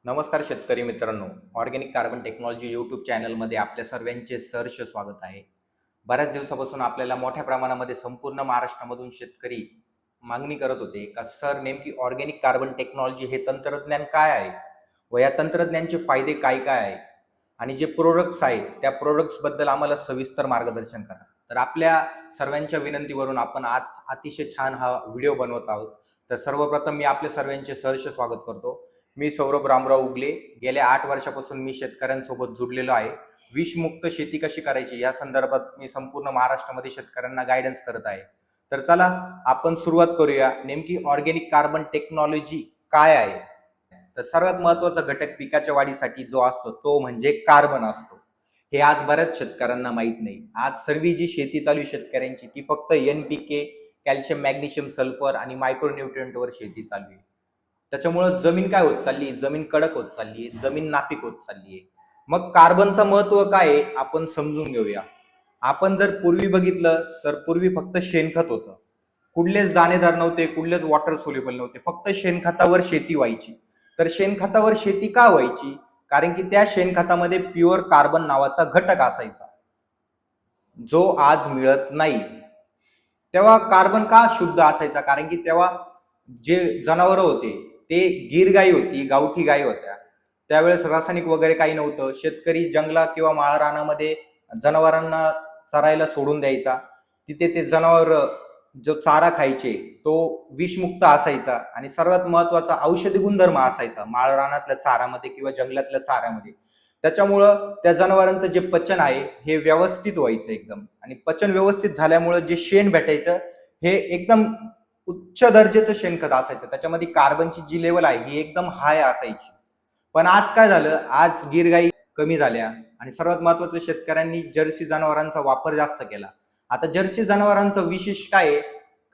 नमस्कार शेतकरी मित्रांनो. ऑर्गॅनिक कार्बन टेक्नॉलॉजी यूट्यूब चॅनलमध्ये आपल्या सर्वांचे सहर्ष स्वागत आहे. बऱ्याच दिवसापासून आपल्याला मोठ्या प्रमाणामध्ये संपूर्ण महाराष्ट्रामधून शेतकरी मागणी करत होते का सर नेमकी ऑर्गॅनिक कार्बन टेक्नॉलॉजी हे तंत्रज्ञान काय आहे व या तंत्रज्ञानाचे फायदे काय काय आहे आणि जे प्रोडक्ट्स आहेत त्या प्रोडक्ट्सबद्दल आम्हाला सविस्तर मार्गदर्शन करा. तर आपल्या सर्वांच्या विनंतीवरून आपण आज अतिशय छान हा व्हिडिओ बनवत आहोत. तर सर्वप्रथम मी आपल्या सर्वांचे सहर्ष स्वागत करतो. मी सौरभ रामराव उगले. गेल्या 8 वर्षापासून मी शेतकऱ्यांसोबत जुडलेलो आहे. विषमुक्त शेती कशी करायची या संदर्भात मी संपूर्ण महाराष्ट्रामध्ये शेतकऱ्यांना गायडन्स करत आहे. तर चला आपण सुरुवात करूया. नेमकी ऑर्गॅनिक कार्बन टेक्नॉलॉजी काय आहे? तर सर्वात महत्त्वाचा घटक पिकाच्या वाढीसाठी जो असतो तो म्हणजे कार्बन असतो. हे आज बऱ्याच शेतकऱ्यांना माहीत नाही. आज सर्व जी शेती चालू आहे शेतकऱ्यांची ती फक्त NPK, कॅल्शियम, मॅग्नेशियम, सल्फर आणि मायक्रोन्यूट्रिएंटवर शेती चालू आहे. त्याच्यामुळं जमीन काय होत चालली, जमीन कडक होत चालली आहे, जमीन नापीक होत चालली आहे. मग कार्बनचं महत्व काय आहे आपण समजून घेऊया. आपण जर पूर्वी बघितलं तर पूर्वी फक्त शेणखत होतं. कुठलेच दाणेदार नव्हते, कुठलेच वॉटर सोल्युबल नव्हते, फक्त शेणखतावर शेती व्हायची. तर शेणखतावर शेती का व्हायची? कारण की त्या शेणखतामध्ये प्युअर कार्बन नावाचा घटक असायचा, जो आज मिळत नाही. तेव्हा कार्बन का शुद्ध असायचा? कारण की तेव्हा जे जनावरं होते ते गीर गाई होती, गावठी गाई होत्या. त्यावेळेस रासायनिक वगैरे काही नव्हतं. शेतकरी जंगलात किंवा माळरानामध्ये जनावरांना चरायला सोडून द्यायचा. तिथे ते जनावर जो चारा खायचे तो विषमुक्त असायचा आणि सर्वात महत्वाचा औषधी गुणधर्म असायचा माळरानातल्या चाऱ्यामध्ये किंवा जंगलातल्या चाऱ्यामध्ये. त्याच्यामुळं त्या जनावरांचं जे पचन आहे हे व्यवस्थित व्हायचं एकदम, आणि पचन व्यवस्थित झाल्यामुळं जे शेण भेटायचं हे एकदम उच्च दर्जाचं शेणखत असायचं. त्याच्यामध्ये कार्बनची जी लेवल आहे ही एकदम हाय असायची. पण आज काय झालं, आज गिरगाई कमी झाल्या आणि सर्वात महत्वाचं शेतकऱ्यांनी जर्सी जनावरांचा वापर जास्त केला. आता जर्सी जनावरांचं विशेष काय आहे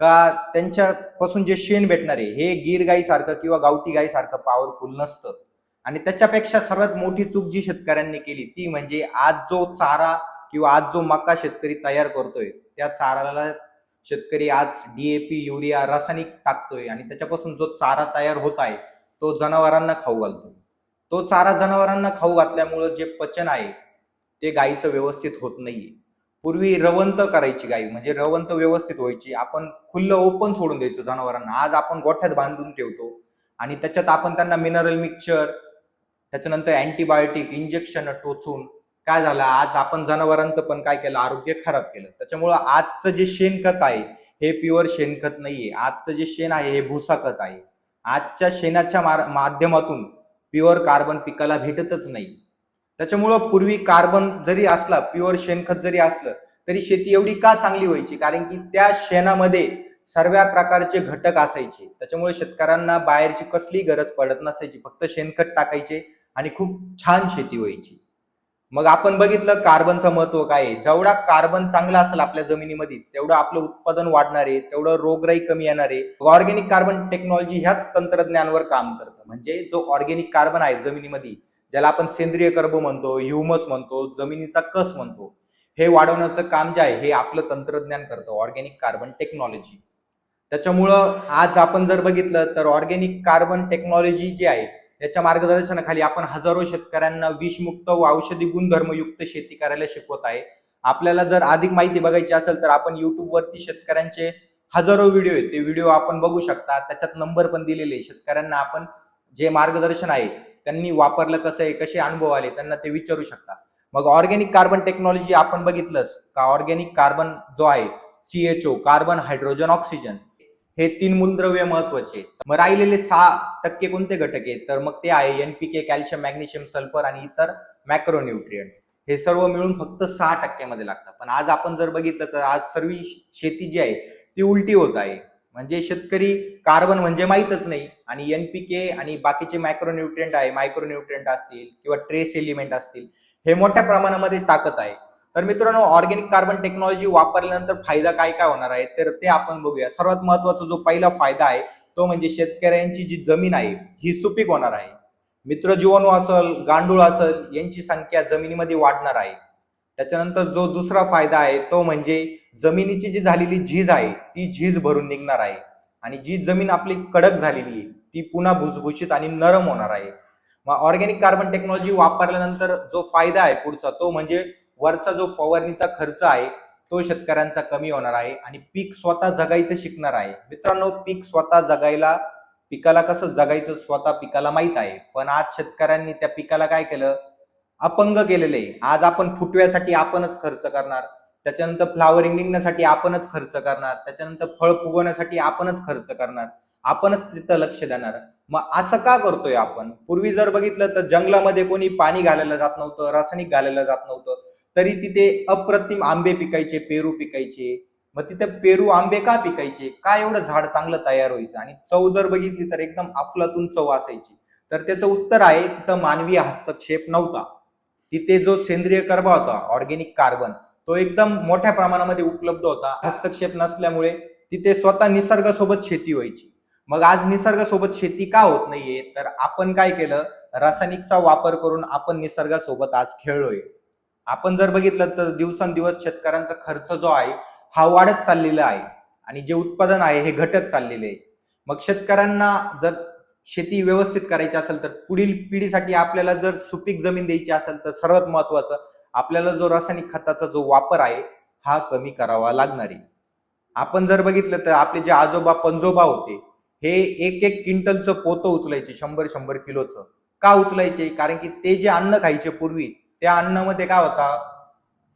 का त्यांच्यापासून जे शेण भेटणार आहे हे गीर गाईसारखं किंवा गावठी गाईसारखं पॉवरफुल नसतं. आणि त्याच्यापेक्षा सर्वात मोठी चूक जी शेतकऱ्यांनी केली ती म्हणजे आज जो चारा किंवा आज जो मका शेतकरी तयार करतोय त्या चाराला शेतकरी आज DAP, युरिया, रासायनिक टाकतोय आणि त्याच्यापासून जो चारा तयार होत आहे तो जनावरांना खाऊ घालतोय. तो चारा जनावरांना खाऊ घातल्यामुळं जे पचन आहे ते गायीचं व्यवस्थित होत नाहीये. पूर्वी रवंत करायची गाय, म्हणजे रवंत व्यवस्थित व्हायची. आपण खुल्लं ओपन सोडून द्यायचं जनावरांना. आज आपण गोठ्यात बांधून ठेवतो आणि त्याच्यात आपण त्यांना मिनरल मिक्सचर, त्याच्यानंतर अँटीबायोटिक इंजेक्शन टोचून काय झालं, आज आपण जनावरांचं पण काय केलं, आरोग्य खराब केलं. त्याच्यामुळं आजचं जे शेणखत आहे हे प्युअर शेणखत नाहीये. आजचं जे शेण आहे हे भुसा खत आहे. आजच्या शेणाच्या माध्यमातून प्युअर कार्बन पिकाला भेटतच नाही. त्याच्यामुळं पूर्वी कार्बन जरी असला, प्युअर शेणखत जरी असलं तरी शेती एवढी का चांगली व्हायची? कारण की त्या शेणामध्ये सर्व प्रकारचे घटक असायचे. त्याच्यामुळे शेतकऱ्यांना बाहेरची कसली गरज पडत नसायची. फक्त शेणखत टाकायचे आणि खूप छान शेती व्हायची. मग आपण बघितलं कार्बनचं महत्व काय आहे. जेवढा कार्बन चांगला असेल आपल्या जमिनीमध्ये तेवढं आपलं उत्पादन वाढणार आहे, तेवढं रोगराई कमी येणार आहे. ऑर्गॅनिक कार्बन टेक्नॉलॉजी ह्याच तंत्रज्ञानावर काम करतं. म्हणजे जो ऑर्गॅनिक कार्बन आहे जमिनीमध्ये, ज्याला आपण सेंद्रिय कर्ब म्हणतो, ह्युमस म्हणतो, जमिनीचा कस म्हणतो, हे वाढवण्याचं काम जे आहे हे आपलं तंत्रज्ञान करतं, ऑर्गॅनिक कार्बन टेक्नॉलॉजी. त्याच्यामुळं आज आपण जर बघितलं तर ऑर्गॅनिक कार्बन टेक्नॉलॉजी जी आहे याच्या मार्गदर्शनाखाली आपण हजारो शेतकऱ्यांना विषमुक्त व औषधी गुणधर्मयुक्त शेती करायला शिकवत आहे. आपल्याला जर अधिक माहिती बघायची असेल तर आपण YouTube वरती शेतकऱ्यांचे हजारो व्हिडिओ आहेत, ते व्हिडिओ आपण बघू शकता. त्याच्यात नंबर पण दिलेले आहे. शेतकऱ्यांना आपण जे मार्गदर्शन आहे त्यांनी वापरलं कसं आहे, कसे अनुभव आले, त्यांना ते विचारू शकता. मग ऑर्गॅनिक कार्बन टेक्नॉलॉजी आपण बघितलंच का, ऑर्गॅनिक कार्बन जो आहे CHO, कार्बन, हायड्रोजन, ऑक्सिजन, हे 3 मूलद्रव्य महत्वाचे. मग राहिलेले 6% कोणते घटक आहेत? तर मग ते आहे NPK, कॅल्शियम, मॅग्नेशियम, सल्फर आणि इतर मॅक्रोन्यूट्रिएंट. हे सर्व मिळून फक्त 6% मध्ये लागतात. पण आज आपण जर बघितलं तर आज सर्व शेती जी आहे ती उलटी होत आहे. म्हणजे शेतकरी कार्बन म्हणजे माहीतच नाही आणि NPK आणि बाकीचे मॅक्रोन्यूट्रिएंट आहे, मायक्रोन्यूट्रिएंट असतील किंवा ट्रेस एलिमेंट असतील, हे मोठ्या प्रमाणामध्ये टाकत आहे. तर मित्रांनो, ऑर्गॅनिक कार्बन टेक्नॉलॉजी वापरल्यानंतर फायदा काय काय होणार आहे तर ते आपण बघूया. सर्वात महत्वाचा जो पहिला फायदा आहे तो म्हणजे शेतकऱ्यांची जी जमीन आहे ही सुपीक होणार आहे. मित्रजीवाणू असेल, गांडूळ असेल, यांची संख्या जमिनीमध्ये वाढणार आहे. त्याच्यानंतर जो दुसरा फायदा आहे तो म्हणजे जमिनीची जी झालेली झीज आहे ती झीज भरून निघणार आहे आणि जी जमीन आपली कडक झालेली आहे ती पुन्हा भुसभुशीत आणि नरम होणार आहे. मग ऑर्गॅनिक कार्बन टेक्नॉलॉजी वापरल्यानंतर जो फायदा आहे पुढचा तो म्हणजे वरचा जो फवारणीचा खर्च आहे तो शेतकऱ्यांचा कमी होणार आहे आणि पीक स्वतः जगायचं शिकणार आहे. मित्रांनो, पीक स्वतः जगायला पिकाला कसं जगायचं स्वतः पिकाला माहित आहे, पण आज शेतकऱ्यांनी त्या पिकाला काय केलं, अपंग केलेले आहे. आज आपण फुटव्यासाठी आपणच खर्च करणार, त्याच्यानंतर फ्लावरिंग निघण्यासाठी आपणच खर्च करणार, त्याच्यानंतर फळ फुगवण्यासाठी आपणच खर्च करणार, आपणच तिथं लक्ष देणार. मग असं का करतोय आपण? पूर्वी जर बघितलं तर जंगलामध्ये कोणी पाणी घालायला जात नव्हतं, रासायनिक घालायला जात नव्हतं, तरी तिथे अप्रतिम आंबे पिकायचे, पेरू पिकायचे. मग तिथे पेरू आंबे का पिकायचे? का एवढं झाड चांगलं तयार व्हायचं आणि चव जर बघितली तर एकदम अफलातून चव असायची. तर त्याचं उत्तर आहे तिथं मानवी हस्तक्षेप नव्हता. तिथे जो सेंद्रिय कर्बा होता, ऑर्गेनिक कार्बन, तो एकदम मोठ्या प्रमाणामध्ये उपलब्ध होता. हस्तक्षेप नसल्यामुळे तिथे स्वतः निसर्गासोबत शेती व्हायची. मग आज निसर्गासोबत शेती का होत नाहीये? तर आपण काय केलं, रासायनिकचा वापर करून आपण निसर्गासोबत आज खेळलोय. आपण जर बघितलं तर दिवसेंदिवस शेतकऱ्यांचा खर्च जो आहे हा वाढत चाललेला आहे आणि जे उत्पादन आहे हे घटत चाललेले आहे. मग शेतकऱ्यांना जर शेती व्यवस्थित करायची असेल तर पुढील पिढीसाठी आपल्याला जर सुपीक जमीन द्यायची असेल तर सर्वात महत्वाचं आपल्याला जो रासायनिक खताचा जो वापर आहे हा कमी करावा लागणार आहे. आपण जर बघितलं तर आपले जे आजोबा पंजोबा होते हे एक एक क्विंटलचं पोतं उचलायचे, 100-100 किलोचं. का उचलायचे? कारण की ते जे अन्न खायचे पूर्वी त्या अन्नामध्ये काय होता,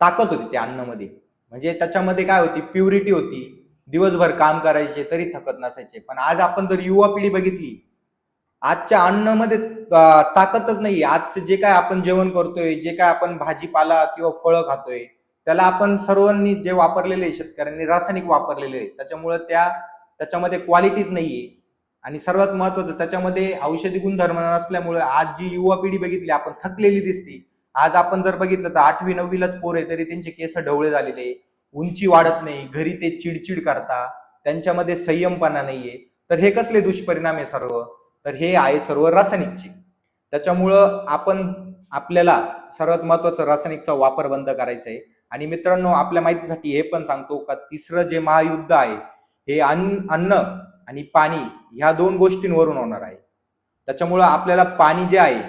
ताकद होती त्या अन्नामध्ये. म्हणजे त्याच्यामध्ये काय होती, प्युरिटी होती. दिवसभर काम करायचे तरी थकत नसायचे. पण आज आपण जर युवा पिढी बघितली, आजच्या अन्नामध्ये ताकदच नाहीये. आजचं जे काय आपण जेवण करतोय, जे काय आपण भाजीपाला किंवा फळं खातोय, त्याला आपण सर्वांनी जे वापरलेले आहे शेतकऱ्यांनी रासायनिक वापरलेले आहे. त्याच्यामुळे त्याच्यामध्ये क्वालिटीच नाहीये. आणि सर्वात महत्वाचं त्याच्यामध्ये औषधी गुणधर्म नसल्यामुळे आज जी युवा पिढी बघितली आपण थकलेली दिसते. आज आपण जर बघितलं तर 8वी 9वीलाच पोर आहे तरी त्यांचे केस ढवळे झालेले, उंची वाढत नाही, घरी ते चिडचिड करता, त्यांच्यामध्ये संयमपणा नाहीये. तर हे कसले दुष्परिणाम आहे सर्व? तर हे आहे सर्व रासायनिकचे. त्याच्यामुळं आपल्याला सर्वात महत्वाचं रासायनिकचा वापर बंद करायचा आहे. आणि मित्रांनो, आपल्या माहितीसाठी हे पण सांगतो का तिसरं जे महायुद्ध आहे हे अन्न आणि पाणी ह्या दोन गोष्टींवरून होणार आहे. त्याच्यामुळं आपल्याला पाणी जे आहे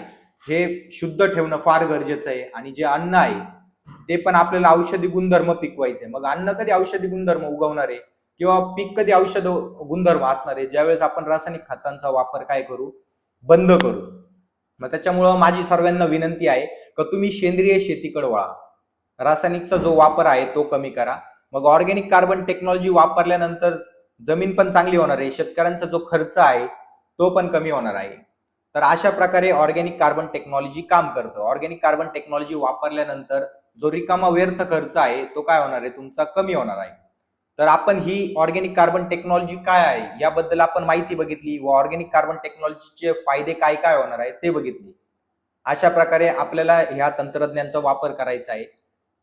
हे शुद्ध ठेवणं फार गरजेचं आहे आणि जे अन्न आहे ते पण आपल्याला औषधी गुणधर्म पिकवायचे. मग अन्न कधी औषधी गुणधर्म उगवणार आहे किंवा पीक कधी औषध गुणधर्म असणार आहे? ज्यावेळेस आपण रासायनिक खतांचा वापर काय करू, बंद करू. मग त्याच्यामुळं माझी सर्वांना विनंती आहे का तुम्ही सेंद्रिय शेतीकडे वळा. रासायनिकचा जो वापर आहे तो कमी करा. मग ऑर्गॅनिक कार्बन टेक्नॉलॉजी वापरल्यानंतर जमीन पण चांगली होणार आहे, शेतकऱ्यांचा जो खर्च आहे तो पण कमी होणार आहे. तर अशा प्रकारे ऑर्गॅनिक कार्बन टेक्नॉलॉजी काम करतं. ऑर्गॅनिक कार्बन टेक्नॉलॉजी वापरल्यानंतर जो रिकामा व्यर्थ खर्च आहे तो काय होणार आहे, तुमचा कमी होणार आहे. तर आपण ही ऑर्गॅनिक कार्बन टेक्नॉलॉजी काय आहे याबद्दल आपण माहिती बघितली व ऑर्गॅनिक कार्बन टेक्नॉलॉजीचे फायदे काय काय होणार आहे ते बघितले. अशा प्रकारे आपल्याला ह्या तंत्रज्ञानाचा वापर करायचा आहे.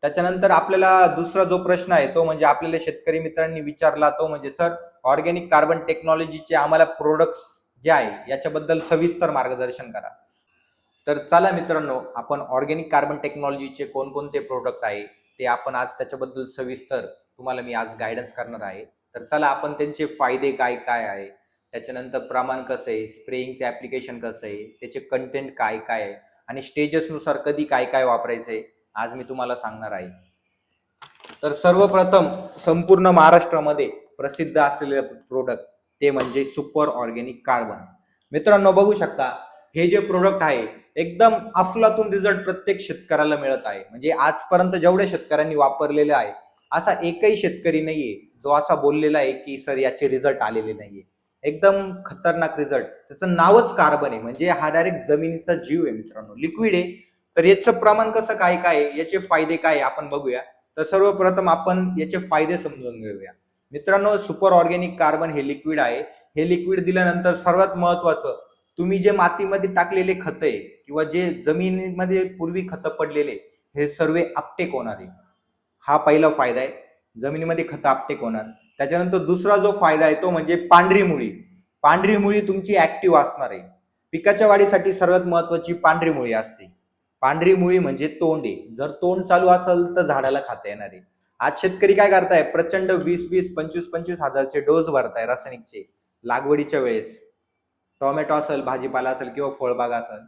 त्याच्यानंतर आपल्याला दुसरा जो प्रश्न आहे तो म्हणजे आपल्याला शेतकरी मित्रांनी विचारला तो म्हणजे सर, ऑर्गॅनिक कार्बन टेक्नॉलॉजीचे आम्हाला प्रोडक्ट्स जे आहे याच्याबद्दल सविस्तर मार्गदर्शन करा. तर चला मित्रांनो, आपण ऑर्गॅनिक कार्बन टेक्नॉलॉजीचे कोणकोणते प्रोडक्ट आहे ते आपण आज त्याच्याबद्दल सविस्तर तुम्हाला मी आज गायडन्स करणार आहे. तर चला आपण त्यांचे फायदे काय काय आहे, त्याच्यानंतर प्रमाण कसं आहे, स्प्रेइंगचे ऍप्लिकेशन कसं आहे, त्याचे कंटेंट काय काय आहे आणि स्टेजेसनुसार कधी काय काय वापरायचंय आज मी तुम्हाला सांगणार आहे. तर सर्वप्रथम संपूर्ण महाराष्ट्रामध्ये प्रसिद्ध असलेले प्रोडक्ट ते म्हणजे सुपर ऑर्गॅनिक कार्बन. मित्रांनो बघू शकता, हे जे प्रोडक्ट आहे एकदम अफलातून रिझल्ट प्रत्येक शेतकऱ्याला मिळत आहे. म्हणजे आजपर्यंत जेवढ्या शेतकऱ्यांनी वापरलेले आहे असा एकही शेतकरी नाहीये जो असा बोललेला आहे की सर याचे रिझल्ट आलेले नाहीये. एकदम खतरनाक रिझल्ट. त्याचं नावच कार्बन आहे, म्हणजे हा डायरेक्ट जमिनीचा जीव आहे मित्रांनो, लिक्विड आहे. तर याचं प्रमाण कसं काय काय, याचे फायदे काय आपण बघूया. तर सर्वप्रथम आपण याचे फायदे समजून घेऊया. मित्रांनो, सुपर ऑर्गॅनिक कार्बन हे लिक्विड आहे. हे लिक्विड दिल्यानंतर सर्वात महत्वाचं, तुम्ही जे मातीमध्ये टाकलेले खत आहे किंवा जे जमिनीमध्ये पूर्वी खत पडलेले हे सर्व अपटेक होणार आहे. हा पहिला फायदा आहे, जमिनीमध्ये खत अपटेक होणार. त्याच्यानंतर दुसरा जो फायदा आहे तो म्हणजे पांढरी मुळी. पांढरी मुळी तुमची ऍक्टिव्ह असणार आहे. पिकाच्या वाढीसाठी सर्वात महत्वाची पांढरी मुळी असते. पांढरी मुळी म्हणजे तोंड आहे. जर तोंड चालू असेल तर झाडाला खाता येणार आहे. आज शेतकरी काय करताय, प्रचंड 20-20, 25-25 हजारचे डोस भरताय रासायनिकचे लागवडीच्या वेळेस. टोमॅटो असेल, भाजीपाला असेल किंवा फळबाग असेल,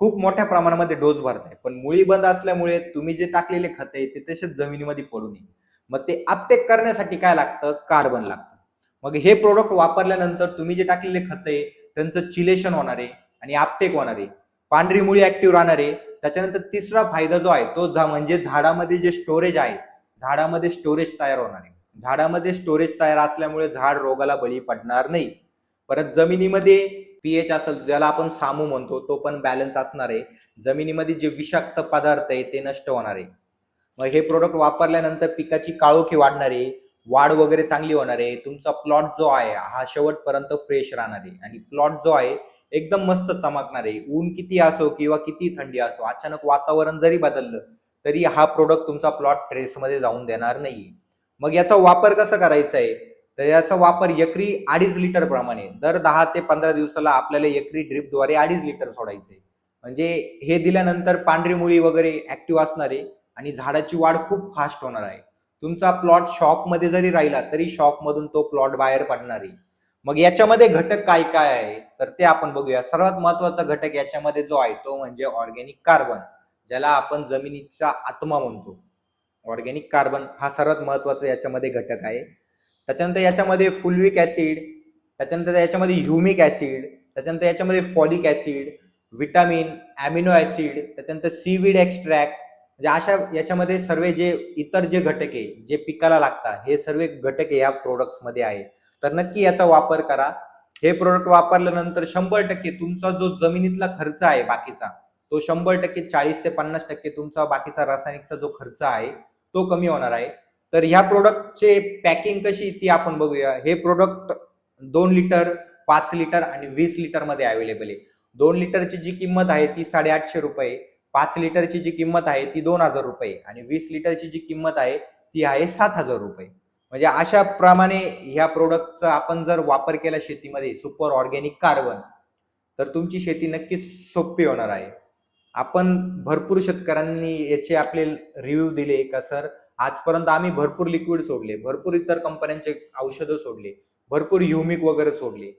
खूप मोठ्या प्रमाणामध्ये डोस भरताय, पण मुळी बंद असल्यामुळे तुम्ही जे टाकलेले खत आहे ते तसेच जमिनीमध्ये पडू नये. मग ते अपटेक करण्यासाठी काय लागतं? कार्बन लागतं. मग हे प्रोडक्ट वापरल्यानंतर तुम्ही जे टाकलेले खत आहे त्यांचं चिलेशन होणार आहे आणि अपटेक होणार आहे. पांढरी मुळी ऍक्टिव्ह राहणार आहे. त्याच्यानंतर तिसरा फायदा जो आहे तो म्हणजे झाडामध्ये जे स्टोरेज आहे, झाडामध्ये स्टोरेज तयार होणार आहे. झाडामध्ये स्टोरेज तयार असल्यामुळे झाड रोगाला बळी पडणार नाही. परत जमिनीमध्ये पीएच असेल, ज्याला आपण सामू म्हणतो, तो पण बॅलन्स असणार आहे. जमिनीमध्ये जे विषाक्त पदार्थ आहे ते नष्ट होणार आहे. मग हे प्रोडक्ट वापरल्यानंतर पिकाची काळोखी वाढणार आहे, वाढ वगैरे चांगली होणार आहे. तुमचा प्लॉट जो आहे हा शेवटपर्यंत फ्रेश राहणार आहे आणि प्लॉट जो आहे एकदम मस्त चमकणार आहे. ऊन किती असो किंवा किती थंडी असो, अचानक वातावरण जरी बदललं तरी हा प्रोडक्ट तुमचा प्लॉट ट्रेसमध्ये जाऊन देणार नाही. मग याचा वापर कसा करायचा आहे? तर याचा वापर एकरी 2.5 लिटर प्रमाणे दर 10 ते 15 दिवसाला आपल्याला एकरी ड्रिपद्वारे 2.5 लिटर सोडायचे. म्हणजे हे दिल्यानंतर पांढरी मुळी वगैरे ऍक्टिव्ह असणार आहे आणि झाडाची वाढ खूप फास्ट होणार आहे. तुमचा प्लॉट शॉकमध्ये जरी राहिला तरी शॉकमधून तो प्लॉट बाहेर पडणार आहे. मग याच्यामध्ये घटक काय काय आहे तर ते आपण बघूया. सर्वात महत्वाचा घटक याच्यामध्ये जो आहे तो म्हणजे ऑर्गॅनिक कार्बन, ज्याला आपण जमिनीचा आत्मा म्हणतो. ऑर्गॅनिक कार्बन हा सर्वात महत्वाचा याच्यामध्ये घटक आहे. त्याच्यानंतर याच्यामध्ये फुलविक ऍसिड, त्याच्यानंतर याच्यामध्ये ह्युमिक ऍसिड, त्याच्यानंतर याच्यामध्ये folic acid, vitamin, amino acid, त्याच्यानंतर सीवीड एक्स्ट्रॅक्ट, म्हणजे अशा याच्यामध्ये सर्व जे इतर जे घटक आहे जे पिकाला लागतात हे सर्व घटक या प्रोडक्ट्स मध्ये आहे. तर नक्की याचा वापर करा. हे प्रोडक्ट वापरल्यानंतर 100% तुमचा जो जमिनीतला खर्च आहे बाकीचा, तो 100%, 40 ते 50% तुमचा बाकीचा रासायनिकचा जो खर्च आहे तो कमी होणार आहे. तर ह्या प्रोडक्टचे पॅकिंग कशी ती आपण बघूया. हे प्रोडक्ट 2 लिटर, 5 लिटर आणि 20 लिटर मध्ये अवेलेबल आहे. 2 लिटरची जी किंमत आहे ती 850 रुपये, 5 लिटरची जी किंमत आहे ती 2000 रुपये आणि 20 लिटरची जी किंमत आहे ती आहे 7000 रुपये. म्हणजे अशा प्रमाणे ह्या प्रोडक्टचा आपण जर वापर केला शेतीमध्ये, सुपर ऑर्गॅनिक कार्बन, तर तुमची शेती नक्कीच सोपी होणार आहे. आपण भरपूर शेतकऱ्यांनी याचे आपले रिव्ह्यू दिले का सर आजपर्यंत आम्ही भरपूर लिक्विड सोडले, भरपूर इतर कंपन्यांचे औषधं सोडले, भरपूर ह्युमिक वगैरे सोडले,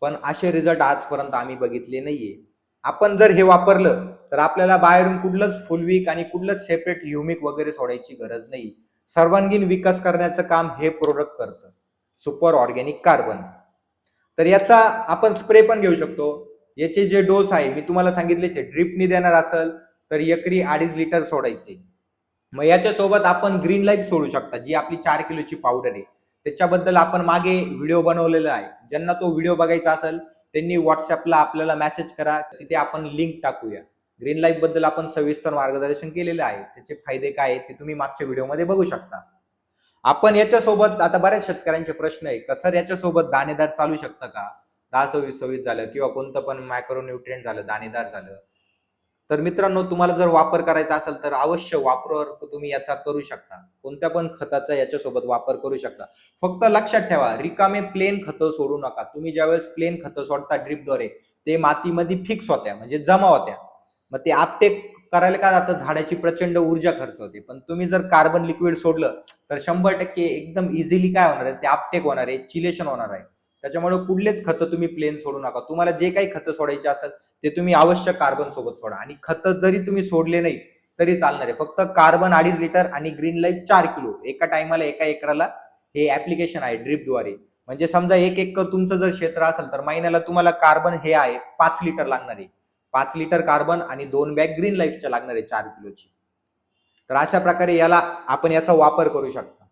पण असे रिझल्ट आजपर्यंत आम्ही बघितले नाहीये. आपण जर हे वापरलं तर आपल्याला बाहेरून कुठलंच फुलविक आणि कुठलंच सेपरेट ह्युमिक वगैरे सोडायची गरज नाही. सर्वांगीण विकास करण्याचं काम हे प्रोडक्ट करतं, सुपर ऑर्गॅनिक कार्बन. तर याचा आपण स्प्रे पण घेऊ शकतो. याचे जे डोस आहे मी तुम्हाला सांगितलेच आहे. ड्रिपनी देणार असेल तर एकरी 2.5 लिटर सोडायचे. मग याच्यासोबत आपण ग्रीन लाईफ सोडू शकता, जी आपली 4 किलोची पावडर आहे. त्याच्याबद्दल आपण मागे व्हिडिओ बनवलेला आहे. ज्यांना तो व्हिडिओ बघायचा असेल त्यांनी व्हॉट्सअपला आपल्याला मेसेज करा, तिथे आपण लिंक टाकूया. ग्रीन लाईफ बद्दल आपण सविस्तर मार्गदर्शन केलेलं आहे. त्याचे फायदे काय आहेत ते तुम्ही मागच्या व्हिडिओमध्ये बघू शकता. आपण याच्यासोबत आता बऱ्याच शेतकऱ्यांचे प्रश्न आहे का सर याच्यासोबत दाणेदार चालू शकतं का? 10-26-26 झालं किंवा कोणतं पण मायक्रोन्यूट्रिएंट झालं, दाणेदार झालं. तर मित्रांनो, तुम्हाला जर वापर करायचा असेल तर अवश्य वापर तुम्ही याचा करू शकता. कोणत्या पण खताचा याच्यासोबत वापर करू शकता. फक्त लक्षात ठेवा, रिकामे प्लेन खतं सोडू नका. तुम्ही ज्यावेळेस प्लेन खतं सोडता ड्रिपद्वारे ते मातीमध्ये फिक्स होत्या, म्हणजे जमा होत्या. मग ते आपटेक करायला काय जातं, झाडाची प्रचंड ऊर्जा खर्च होते. पण तुम्ही जर कार्बन लिक्विड सोडलं तर 100% एकदम इझिली काय होणार आहे, ते आपटेक होणार आहे, चिलेशन होणार आहे. त्याच्यामुळे कुठलेच खतं तुम्ही प्लेन सोडू नका. तुम्हाला जे काही खतं सोडायचे असेल ते तुम्ही अवश्य कार्बन सोबत सोडा. आणि खतं जरी तुम्ही सोडले नाही तरी चालणार आहे. फक्त कार्बन 2.5 लिटर आणि ग्रीन लाईफ 4 किलो एका टायमाला एका एकराला हे ऍप्लिकेशन आहे ड्रिपद्वारे. म्हणजे समजा 1 एकर तुमचं जर क्षेत्र असेल तर महिन्याला तुम्हाला कार्बन हे आहे 5 लिटर लागणार आहे. 5 लिटर कार्बन आणि 2 बॅग ग्रीन लाईफच्या लागणार आहे 4 किलोची. तर अशा प्रकारे याला आपण याचा वापर करू शकता.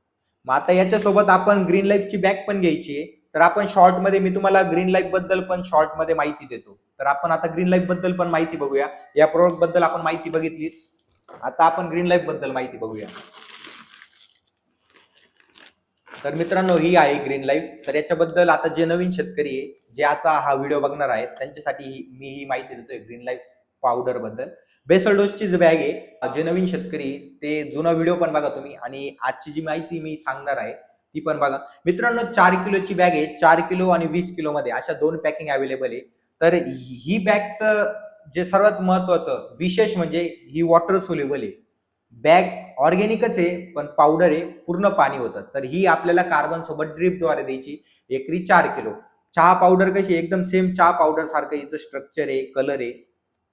मग आता याच्यासोबत आपण ग्रीन लाईफची बॅग पण घ्यायची आहे. तर आपण शॉर्ट मध्ये मी तुम्हाला ग्रीन लाईफ बद्दल पण शॉर्ट मध्ये माहिती देतो. तर आपण आता ग्रीन लाईफ बद्दल पण माहिती बघूया. या प्रोडक्ट बद्दल आपण माहिती बघितलीच, आता आपण ग्रीन लाईफ बद्दल माहिती बघूया. तर मित्रांनो, ही आहे ग्रीन लाईफ. तर याच्याबद्दल आता जे नवीन शेतकरी आहे, जे आता हा व्हिडिओ बघणार आहेत, त्यांच्यासाठी मी ही माहिती देतोय ग्रीन लाईफ पावडर बद्दल. बेसल डोसचीच बॅग आहे. जे नवीन शेतकरी ते जुना व्हिडिओ पण बघा तुम्ही आणि आजची जी माहिती मी सांगणार आहे ती पण बघा. मित्रांनो, 4 किलोची बॅग आहे. 4 किलो आणि 20 किलो मध्ये अशा 2 पॅकिंग अवेलेबल आहे. तर ही बॅगचं जे सर्वात महत्वाचं विशेष म्हणजे ही वॉटर सोल्युबल आहे. बॅग ऑर्गॅनिकच आहे पण पावडर आहे, पूर्ण पाणी होतं. तर ही आपल्याला कार्बन सोबत ड्रिपद्वारे द्यायची एकरी 4 किलो. चहा पावडर कशी एकदम सेम चहा पावडर सारखं हिचं स्ट्रक्चर आहे, कलर आहे.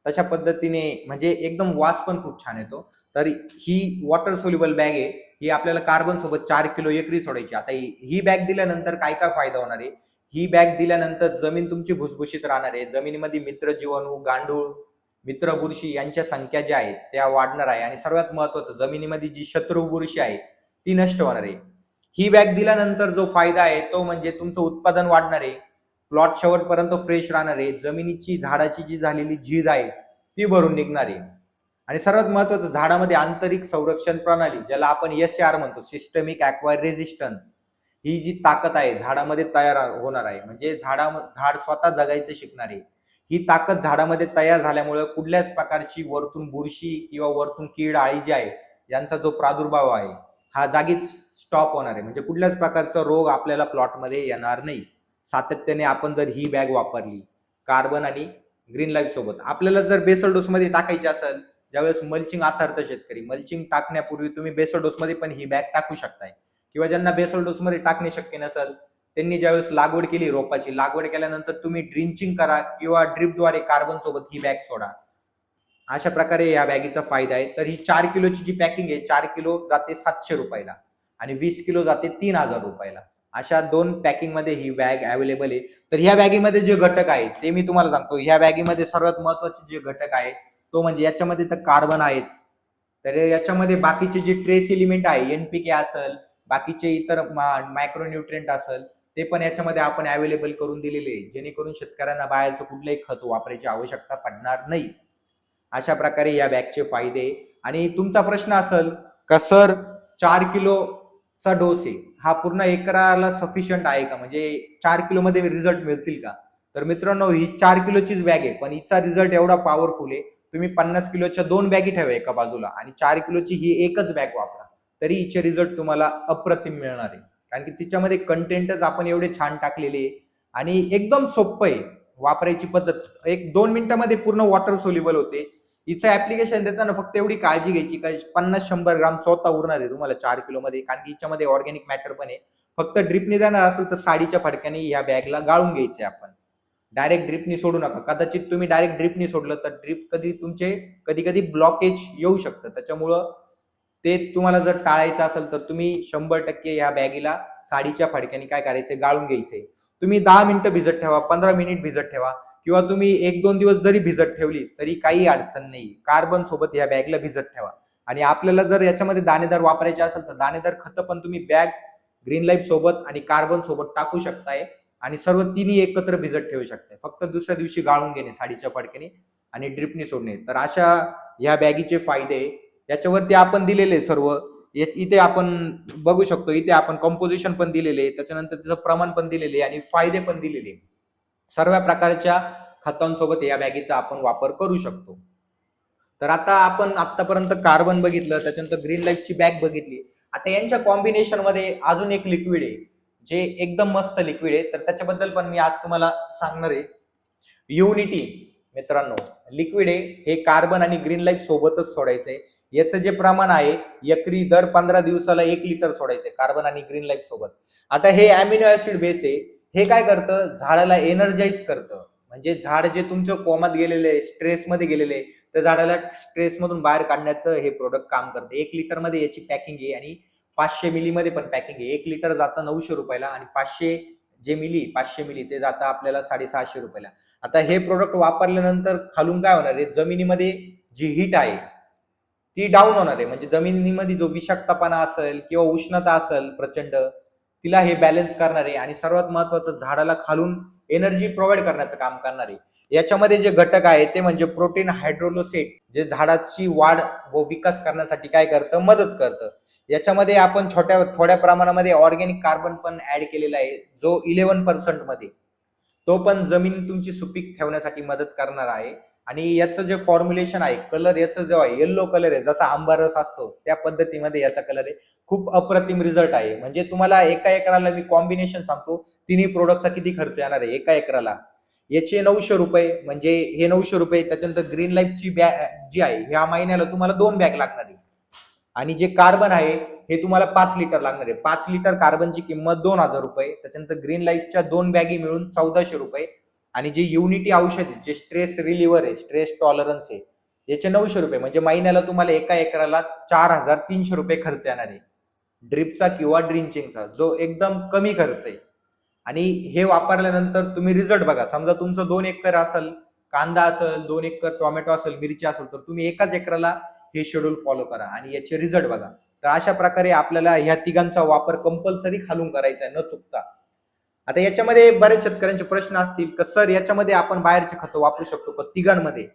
तशा पद्धतीने म्हणजे एकदम वास पण खूप छान येतो. तर ही वॉटर सोल्युबल बॅग आहे. ही आपल्याला कार्बन सोबत 4 किलो एकरी सोडायची. आता ही बॅग दिल्यानंतर काय काय फायदा होणार आहे? ही बॅग दिल्यानंतर जमीन तुमची भुसभुशीत राहणार आहे. जमिनीमध्ये मित्र जीवाणू, गांडूळ, मित्र बुरशी यांच्या संख्या ज्या आहेत त्या वाढणार आहे आणि सर्वात महत्वाचं जमिनीमध्ये जी शत्रू बुरशी आहे ती नष्ट होणार आहे. ही बॅग दिल्यानंतर जो फायदा आहे तो म्हणजे तुमचं उत्पादन वाढणार आहे. प्लॉट शेवटपर्यंत फ्रेश राहणार आहे. जमिनीची झाडाची जी झालेली झीज आहे ती भरून निघणार आहे. आणि सर्वात महत्वाचं झाडामध्ये आंतरिक संरक्षण प्रणाली ज्याला आपण SAR म्हणतो, सिस्टमिक ॲक्वायर रेझिस्टन्स, ही जी ताकद आहे झाडामध्ये तयार होणार आहे. म्हणजे झाड स्वतः जगायचं शिकणार आहे. ही ताकद झाडामध्ये तयार झाल्यामुळे कुठल्याच प्रकारची वरतून बुरशी किंवा वरतून कीड आळी जी आहे यांचा जो प्रादुर्भाव आहे हा जागीच स्टॉप होणार आहे. म्हणजे कुठल्याच प्रकारचा रोग आपल्याला प्लॉटमध्ये येणार नाही. सातत्याने आपण जर ही बॅग वापरली कार्बन आणि ग्रीन लाईफ सोबत. आपल्याला जर बेसल डोस मध्ये टाकायची असेल, ज्यावेळेस मल्चिंग आथरतं शेतकरी, मल्चिंग टाकण्यापूर्वी तुम्ही बेसल डोस मध्ये पण ही बॅग टाकू शकताय. किंवा ज्यांना बेसल डोस मध्ये टाकणे शक्य नसेल त्यांनी ज्यावेळेस लागवड केली रोपाची, लागवड केल्यानंतर तुम्ही ड्रिंचिंग करा किंवा ड्रिपद्वारे कार्बन सोबत ही बॅग सोडा. अशा प्रकारे या बॅगीचा फायदा आहे. तर ही 4 किलोची जी पॅकिंग आहे 4 किलो जाते 700 रुपयाला आणि 20 किलो जाते 3000 रुपयाला. अशा 2 पॅकिंग मध्ये ही बॅग अवेलेबल आहे. तर ह्या बॅगीमध्ये जे घटक आहेत ते मी तुम्हाला सांगतो. ह्या बॅगीमध्ये सर्वात महत्वाचे जे घटक आहे तो म्हणजे याच्यामध्ये तर कार्बन आहेच. तर याच्यामध्ये बाकीचे जे ट्रेस एलिमेंट आहे NPK असेल, बाकीचे इतर मायक्रोन्यूट्रिएंट असेल ते पण याच्यामध्ये आपण अवेलेबल करून दिलेले आहे. जेणेकरून शेतकऱ्यांना बाहेरचं कुठलंही खत वापरायची आवश्यकता पडणार नाही. अशा प्रकारे या बॅगचे फायदे. आणि तुमचा प्रश्न असेल का सर 4 किलोचा डोस आहे हा पूर्ण एकराला सफिशियंट आहे का, म्हणजे 4 किलो मध्ये रिझल्ट मिळतील का? तर मित्रांनो ही 4 किलोचीच बॅग आहे पण हिचा रिझल्ट एवढा पॉवरफुल आहे. तुम्ही 50 किलोच्या 2 बॅगी ठेवा एका बाजूला आणि 4 किलोची ही एकच बॅग वापरा तरी हिचे रिझल्ट तुम्हाला अप्रतिम मिळणार आहे. कारण की तिच्यामध्ये कंटेंटच आपण एवढे छान टाकलेले आहे आणि एकदम सोपं आहे वापरायची पद्धत. 1-2 मिनिटांमध्ये पूर्ण वॉटर सोल्युबल होते. हिचं ऍप्लिकेशन देताना फक्त एवढी काळजी घ्यायची का 50-100 ग्राम चोथा उरणार आहे तुम्हाला 4 किलो मध्ये, कारण की हिच्यामध्ये ऑर्गॅनिक मॅटर पण आहे. फक्त ड्रिपने देणार असेल तर साडीच्या फडक्याने या बॅगला गाळून घ्यायचे आपण. डायरेक्ट ड्रिपनी सोडू नका. कदाचित तुम्ही डायरेक्ट ड्रिपनी सोडलं तर ड्रिप कधी कधी ब्लॉकेज येऊ शकतं. त्याच्यामुळं ते तुम्हाला जर टाळायचं असेल तर तुम्ही 100% या बॅगीला साडीच्या फडक्याने काय करायचे गाळून घ्यायचे. तुम्ही 10 मिनिटं भिजत ठेवा, 15 मिनिट भिजत ठेवा किंवा तुम्ही 1-2 दिवस जरी भिजत ठेवली तरी काही अडचण नाही. कार्बन सोबत या बॅगला भिजत ठेवा. आणि आपल्याला जर याच्यामध्ये दाणेदार वापरायचे असेल तर दाणेदार खतं पण तुम्ही बॅग ग्रीन लाईफ सोबत आणि कार्बन सोबत टाकू शकताय आणि सर्व तिन्ही एकत्र भिजत ठेवू शकताय. फक्त दुसऱ्या दिवशी गाळून घेणे साडीच्या फडक्याने आणि ड्रिपने सोडणे. तर अशा या बॅगीचे फायदे याच्यावरती आपण दिलेले सर्व. इथे आपण बघू शकतो, इथे आपण कंपोजिशन पण दिलेले, त्याच्यानंतर त्याचं प्रमाण पण दिलेले आणि फायदे पण दिलेले. सर्व प्रकारच्या खतांसोबत या बॅगीचा आपण वापर करू शकतो. तर आता आपण आतापर्यंत कार्बन बघितलं, त्याच्यानंतर ग्रीन लाईफची बॅग बघितली. आता यांच्या कॉम्बिनेशन मध्ये अजून एक लिक्विड आहे जे एकदम मस्त लिक्विड आहे. तर त्याच्याबद्दल पण मी आज तुम्हाला सांगणार आहे. युनिटी मित्रांनो लिक्विड आहे हे कार्बन आणि ग्रीन लाईफ सोबतच सोडायचंय. याचं जे प्रमाण आहे एकरी दर 15 दिवसाला 1 लिटर सोडायचंय कार्बन आणि ग्रीन लाईफ सोबत. आता हे अमिनो ऍसिड बेस आहे. हे काय करतं झाडाला एनर्जाइज करतं. म्हणजे झाड जे तुमचं कोमात गेलेले स्ट्रेस मध्ये गेलेले त्या झाडाला स्ट्रेस मधून बाहेर काढण्याचं हे प्रोडक्ट काम करतं. 1 लिटर मध्ये याची पॅकिंग आहे आणि 500 मिली मध्ये पण पॅकिंग आहे. 1 लिटर जातं 900 रुपयाला आणि 500 मिली ते जातं आपल्याला 650 रुपयाला. आता हे प्रोडक्ट वापरल्यानंतर खालून काय होणार आहे जमिनीमध्ये जी हीट आहे ती डाऊन होणार आहे. म्हणजे जमिनीमध्ये जो विषाक्तपणा असेल किंवा उष्णता असेल प्रचंड तिला हे बॅलन्स करणार आहे आणि सर्वात महत्वाचं झाडाला खालून एनर्जी प्रोव्हाइड करण्याचं काम करणार आहे. याच्यामध्ये जे घटक आहे ते म्हणजे प्रोटीन हायड्रोलोसेट जे झाडाची वाढ व विकास करण्यासाठी काय करतं मदत करतं. याच्यामध्ये आपण थोड्या प्रमाणामध्ये ऑर्गॅनिक कार्बन पण ऍड केलेला आहे जो 11% मध्ये. तो पण जमीन तुमची सुपीक ठेवण्यासाठी मदत करणार आहे. आणि याचं जे फॉर्म्युलेशन आहे कलर याचं जो आहे येल्लो कलर आहे जसा आंबा रस असतो त्या पद्धतीमध्ये याचा कलर आहे. खूप अप्रतिम रिझल्ट आहे. म्हणजे तुम्हाला एका एकराला मी कॉम्बिनेशन सांगतो तिन्ही प्रोडक्टचा किती खर्च येणार आहे एका एकराला. याचे 900 रुपये म्हणजे हे 900 रुपये. त्याच्यानंतर ग्रीन लाईफची बॅग जी आहे ह्या महिन्याला तुम्हाला 2 बॅग लागणार आहे. आणि जे कार्बन आहे हे तुम्हाला 5 लिटर लागणार आहे. 5 लिटर कार्बनची किंमत 2000 रुपये. त्याच्यानंतर ग्रीन लाईफच्या 2 बॅगी मिळून 1400 रुपये आणि जे युनिटी औषध आहे, जे स्ट्रेस रिलीव्हर आहे, स्ट्रेस टॉलरन्स आहे, याचे 900 रुपये. म्हणजे महिन्याला तुम्हाला एका एकराला 4,300 रुपये खर्च येणार आहे, ड्रिपचा किंवा ड्रिंचिंगचा, जो एकदम कमी खर्च आहे. आणि हे वापरल्यानंतर तुम्ही रिझल्ट बघा. समजा तुमचं 2 एकर असेल, कांदा असेल, 2 एकर टोमॅटो असेल, मिरची असेल, तर तुम्ही एकाच एकराला हे शेड्यूल फॉलो करा आणि याचे रिझल्ट बघा. तर अशा प्रकारे आपल्याला ह्या तिघांचा वापर कंपल्सरी खालून करायचा आहे, न चुकता. आता याच्यामध्ये बऱ्याच शेतकऱ्यांचे प्रश्न असतील की सर याच्यामध्ये आपण बाहेरचे खतं वापरू शकतो का तिघांमध्ये?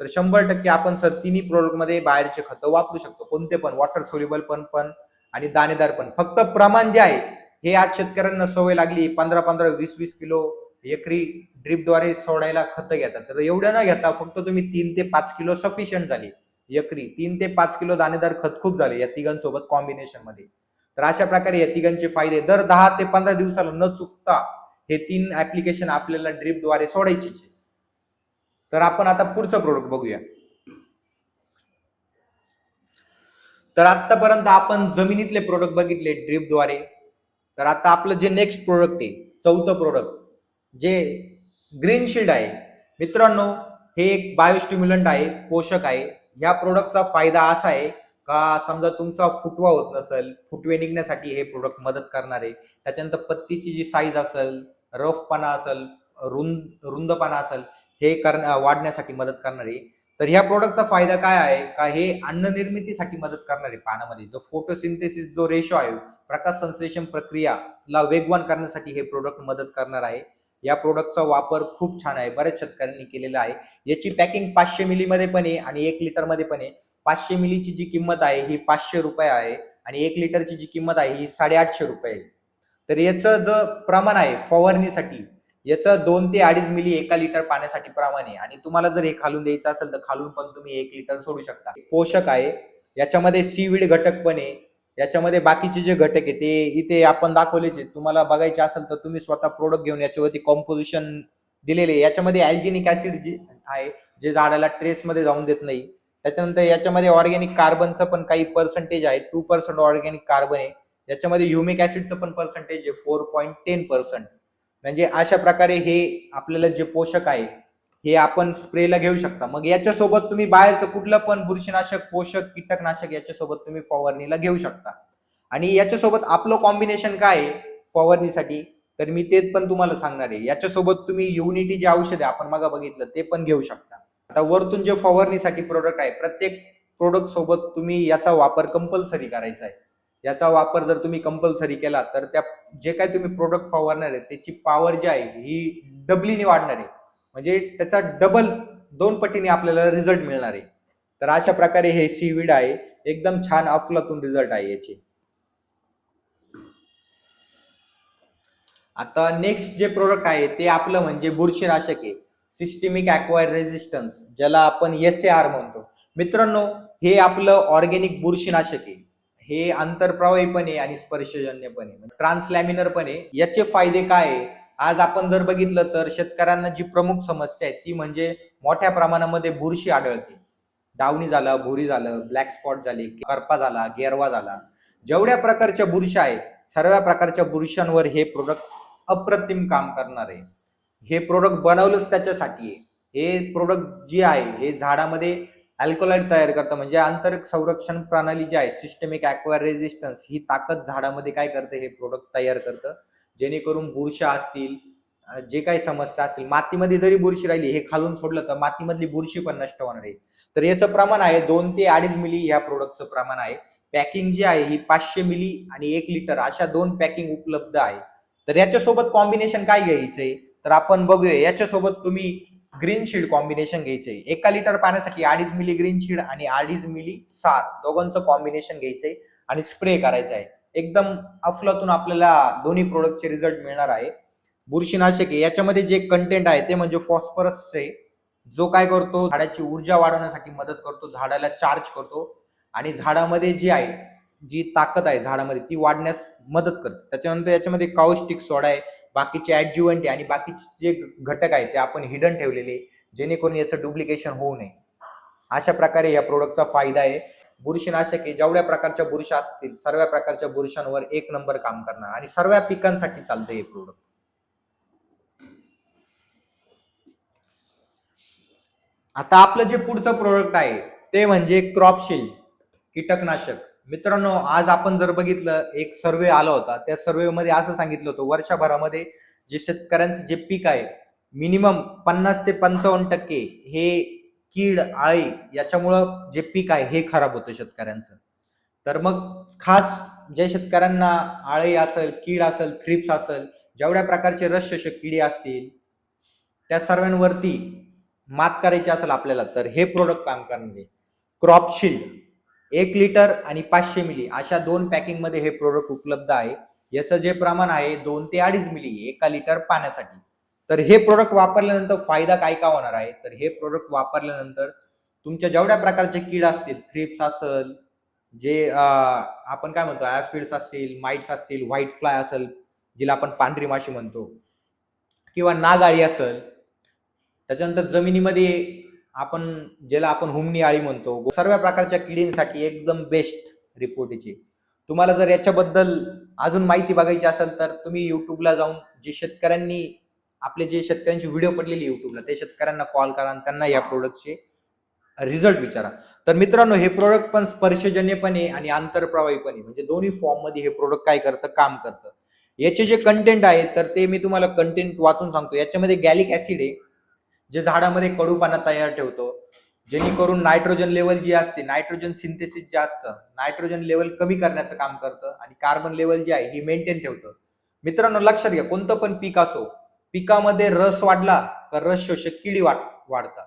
तर 100% आपण सर तिन्ही प्रोडक्टमध्ये बाहेरचे खतं वापरू शकतो. कोणते पण, वॉटर सोल्युबल पण आणि दाणेदार पण. फक्त प्रमाण जे आहे हे आज शेतकऱ्यांना सवय लागली 15-15, 20-20 किलो एकरी ड्रिपद्वारे सोडायला खतं घेतात. तर एवढं न घेता फक्त तुम्ही 3 ते 5 किलो सफिशियंट झाली. एकरी 3 ते 5 किलो दाणेदार खत खूप झाले या तिघांसोबत कॉम्बिनेशन मध्ये. तर अशा प्रकारे या तिघांचे फायदे दर 10 ते 15 दिवसाला न चुकता हे 3 ऍप्लिकेशन आपल्याला ड्रिपद्वारे सोडायचे. तर आपण आता पुढचं प्रोडक्ट बघूया. तर आतापर्यंत आपण जमिनीतले प्रोडक्ट बघितले ड्रिपद्वारे. तर आता आपलं जे नेक्स्ट प्रोडक्ट आहे, चौथं प्रोडक्ट, जे ग्रीन शील्ड आहे. मित्रांनो, हे एक बायोस्टिम्युलंट आहे, पोषक आहे. या प्रोडक्टचा फायदा असा आहे का समजा तुमचा फुटवा होत नसेल, फुटवे निघण्यासाठी हे प्रोडक्ट मदत करणार आहे. त्याच्यानंतर पत्तीची जी साईज असेल, रफपणा असेल, रुंदपणा असेल, हे वाढण्यासाठी मदत करणार आहे. तर ह्या प्रोडक्टचा फायदा काय आहे का हे अन्न निर्मितीसाठी मदत करणार आहे. पानामध्ये जो फोटोसिंथेसिस जो रेशो आहे, प्रकाश संश्लेषण प्रक्रियाला वेगवान करण्यासाठी हे प्रोडक्ट मदत करणार आहे. या प्रोडक्टचा वापर खूप छान आहे, बऱ्याच शेतकऱ्यांनी केलेला आहे. याची पॅकिंग 500 मिली मध्ये पण आहे आणि 1 लिटर मध्ये पण आहे. 500 मिलीची जी किंमत आहे ही 500 रुपये आहे आणि 1 लिटरची जी किंमत आहे ही 850 रुपये आहे. तर याचं जे प्रमाण आहे फवारणीसाठी, याचं 2 ते 2.5 मिली एका लिटर पाण्यासाठी प्रमाण आहे. आणि तुम्हाला जर हे खालून द्यायचं असेल तर खालून पण तुम्ही 1 लिटर सोडू शकता. पोषक आहे, याच्यामध्ये सीवीड घटक पण आहे. याच्यामध्ये बाकीचे जे घटक आहे ते इथे आपण दाखवलेच आहेत. तुम्हाला बघायचे असेल तर तुम्ही स्वतः प्रोडक्ट घेऊन याच्यावरती कॉम्पोजिशन दिलेले. याच्यामध्ये अल्जिनिक ऍसिड जे आहे, जे झाडाला ट्रेसमध्ये जाऊन देत नाही. त्याच्यानंतर याच्यामध्ये ऑर्गॅनिक कार्बनचं पण काही पर्सेंटेज आहे, 2% ऑर्गॅनिक कार्बन आहे. याच्यामध्ये ह्युमिक ऍसिडचं पण पर्सेंटेज आहे 4.10%. म्हणजे अशा प्रकारे हे आपल्याला जे पोषक आहे हे आपण स्प्रेला घेऊ शकता. मग याच्यासोबत तुम्ही बाहेरचं कुठलं पण बुरशीनाशक, पोषक, कीटकनाशक याच्यासोबत तुम्ही फवारणीला घेऊ शकता. आणि याच्यासोबत आपलं कॉम्बिनेशन काय आहे फवारणीसाठी, तर मी तेच पण तुम्हाला सांगणार आहे. याच्यासोबत तुम्ही युनिटी जे औषध आहे आपण मागे बघितलं ते पण घेऊ शकता. आता वरतून जे फवारणीसाठी प्रोडक्ट आहे, प्रत्येक प्रोडक्ट सोबत तुम्ही याचा वापर कंपल्सरी करायचा आहे. याचा वापर जर तुम्ही कंपल्सरी केला तर त्या जे काही तुम्ही प्रोडक्ट फवारणार आहे त्याची पॉवर जी आहे ही डबलीने वाढणार आहे. म्हणजे त्याचा डबल 2 पटीने आपल्याला रिझल्ट मिळणार आहे. तर अशा प्रकारे हे सीवीड आहे, एकदम छान अफलातून रिझल्ट आहे याचे. आता नेक्स्ट जे प्रोडक्ट आहे ते आपलं म्हणजे बुरशीनाशक आहे, सिस्टमिक ॲक्वायर रेझिस्टन्स, ज्याला आपण SAR म्हणतो. मित्रांनो, हे आपलं ऑर्गॅनिक बुरशीनाशक आहे. हे आंतरप्रवाही पण आहे आणि स्पर्शजन्य पण आहे, ट्रान्सलॅमिनर पण आहे. याचे फायदे काय आहे? आज आपण जर बघितलं तर शेतकऱ्यांना जी प्रमुख समस्या आहे ती म्हणजे मोठ्या प्रमाणामध्ये बुरशी आढळते. डावणी झालं, भुरी झालं, ब्लॅक स्पॉट झाली, करपा झाला, गेरवा झाला. जेवढ्या प्रकारच्या बुरशा आहेत, सर्व प्रकारच्या बुरशांवर हे प्रोडक्ट अप्रतिम काम करणार आहे. हे प्रोडक्ट बनवलंच त्याच्यासाठी आहे. हे प्रोडक्ट जे आहे हे झाडामध्ये अल्कलॉइड तयार करतं. म्हणजे आंतरिक संरक्षण प्रणाली जी आहे, सिस्टमिक ॲक्वायर रेझिस्टन्स, ही ताकद झाडामध्ये काय करते हे प्रोडक्ट तयार करतं. जेणेकरून बुरशा असतील, जे काही समस्या असेल, मातीमध्ये जरी बुरशी राहिली हे खालून सोडलं तर मातीमधली बुरशी पण नष्ट होणार आहे. तर याचं प्रमाण आहे 2 ते 2.5 मिली या प्रोडक्टचं प्रमाण आहे. पॅकिंग जी आहे ही 500 मिली आणि 1 लिटर अशा 2 पॅकिंग उपलब्ध आहे. तर याच्यासोबत कॉम्बिनेशन काय घ्यायचंय तर आपण बघूया. याच्यासोबत तुम्ही ग्रीन शील्ड कॉम्बिनेशन घ्यायचंय. 1 लिटर पाण्यासाठी 2.5 मिली ग्रीन शील्ड आणि 2.5 मिली सार दोघांचं कॉम्बिनेशन घ्यायचंय आणि स्प्रे करायचं आहे. एकदम अफलातून आपल्याला दोन्ही प्रोडक्टचे रिझल्ट मिळणार आहे. बुरशीनाशक आहे, याच्यामध्ये जे कंटेंट आहे ते म्हणजे फॉस्फरस आहे, जो काय करतो झाडाची ऊर्जा वाढवण्यासाठी मदत करतो, झाडाला चार्ज करतो आणि झाडामध्ये जी आहे, जी ताकद आहे झाडामध्ये ती वाढण्यास मदत करते. त्याच्यानंतर याच्यामध्ये काउस्टिक सोडा आहे, बाकीचे ऍडज्युव्हंट आहे आणि बाकीचे जे घटक आहेत ते आपण हिडन ठेवलेले, जेणेकरून याचं डुप्लिकेशन होऊ नये. अशा प्रकारे या प्रोडक्टचा फायदा आहे. बुरशीनाशक आहे, जेवढ्या प्रकारच्या बुरशा असतील सर्व प्रकारच्या बुरशांवर 1 नंबर काम करणार आणि सर्व पिकांसाठी चालतं हे प्रोडक्ट. आता आपलं जे पुढचं प्रोडक्ट आहे ते म्हणजे क्रॉपशील्ड कीटकनाशक. मित्रांनो, आज आपण जर बघितलं, एक सर्वे आला होता. त्या सर्वे मध्ये असं सांगितलं होतं, वर्षभरामध्ये जे शेतकऱ्यांचं जे पीक आहे, मिनिमम 50 ते 55% हे कीड आळी याच्यामुळं जे पीक आहे हे खराब होतं शेतकऱ्यांचं. तर मग खास ज्या शेतकऱ्यांना आळी असेल, कीड असेल, थ्रिप्स असेल, जेवढ्या प्रकारचे रस शोषक किडे असतील, त्या सर्वांवरती मात करायची असेल आपल्याला, तर हे प्रोडक्ट काम करणार आहे. क्रॉपशील्ड 1 लिटर आणि 500 मिली अशा 2 पॅकिंग मध्ये हे प्रोडक्ट उपलब्ध आहे. याचं जे प्रमाण आहे 2 ते 2.5 मिली 1 लिटर पाण्यासाठी. तर हे प्रोडक्ट वापरल्यानंतर फायदा काय का होणार आहे, तर हे प्रोडक्ट वापरल्यानंतर तुमच्या जेवढ्या प्रकारचे कीड असतील, थ्रिप्स असेल, जे आपण काय म्हणतो ऍफिड्स असतील, माइट्स असतील, व्हाईट फ्लाय असेल, जिला आपण पांढरी माशी म्हणतो, किंवा नागाळी असेल, त्याच्यानंतर जमिनीमध्ये आपण ज्याला आपण हुमणी आळी म्हणतो, सर्व प्रकारच्या किडींसाठी एकदम बेस्ट रिपोर्ट याची. तुम्हाला जर याच्याबद्दल अजून माहिती बघायची असेल तर तुम्ही युट्यूबला जाऊन जे शेतकऱ्यांनी आपले जे शेतकऱ्यांची व्हिडिओ पडलेली युट्यूबला, ते शेतकऱ्यांना कॉल करा आणि त्यांना या प्रोडक्टचे रिझल्ट विचारा. तर मित्रांनो, हे प्रोडक्ट पण स्पर्शजन्य पण आहे आणि आंतरप्रवाही पण आहे, म्हणजे दोन्ही फॉर्म मध्ये हे प्रोडक्ट काय करतं, काम करतं. याचे जे कंटेंट आहे तर ते मी तुम्हाला कंटेंट वाचून सांगतो. याच्यामध्ये गॅलिक ऍसिड आहे, जे झाडामध्ये कडूपणा तयार ठेवतो, जेणेकरून नायट्रोजन लेवल जी असते, नायट्रोजन सिंथेसिस जे असतं, नायट्रोजन लेवल कमी करण्याचं काम करतं आणि कार्बन लेवल जी आहे ही मेंटेन ठेवतं. मित्रांनो, लक्षात घ्या, कोणतं पण पीक असो, पिकामध्ये रस वाढला तर रस शोषक किडी वाढतात.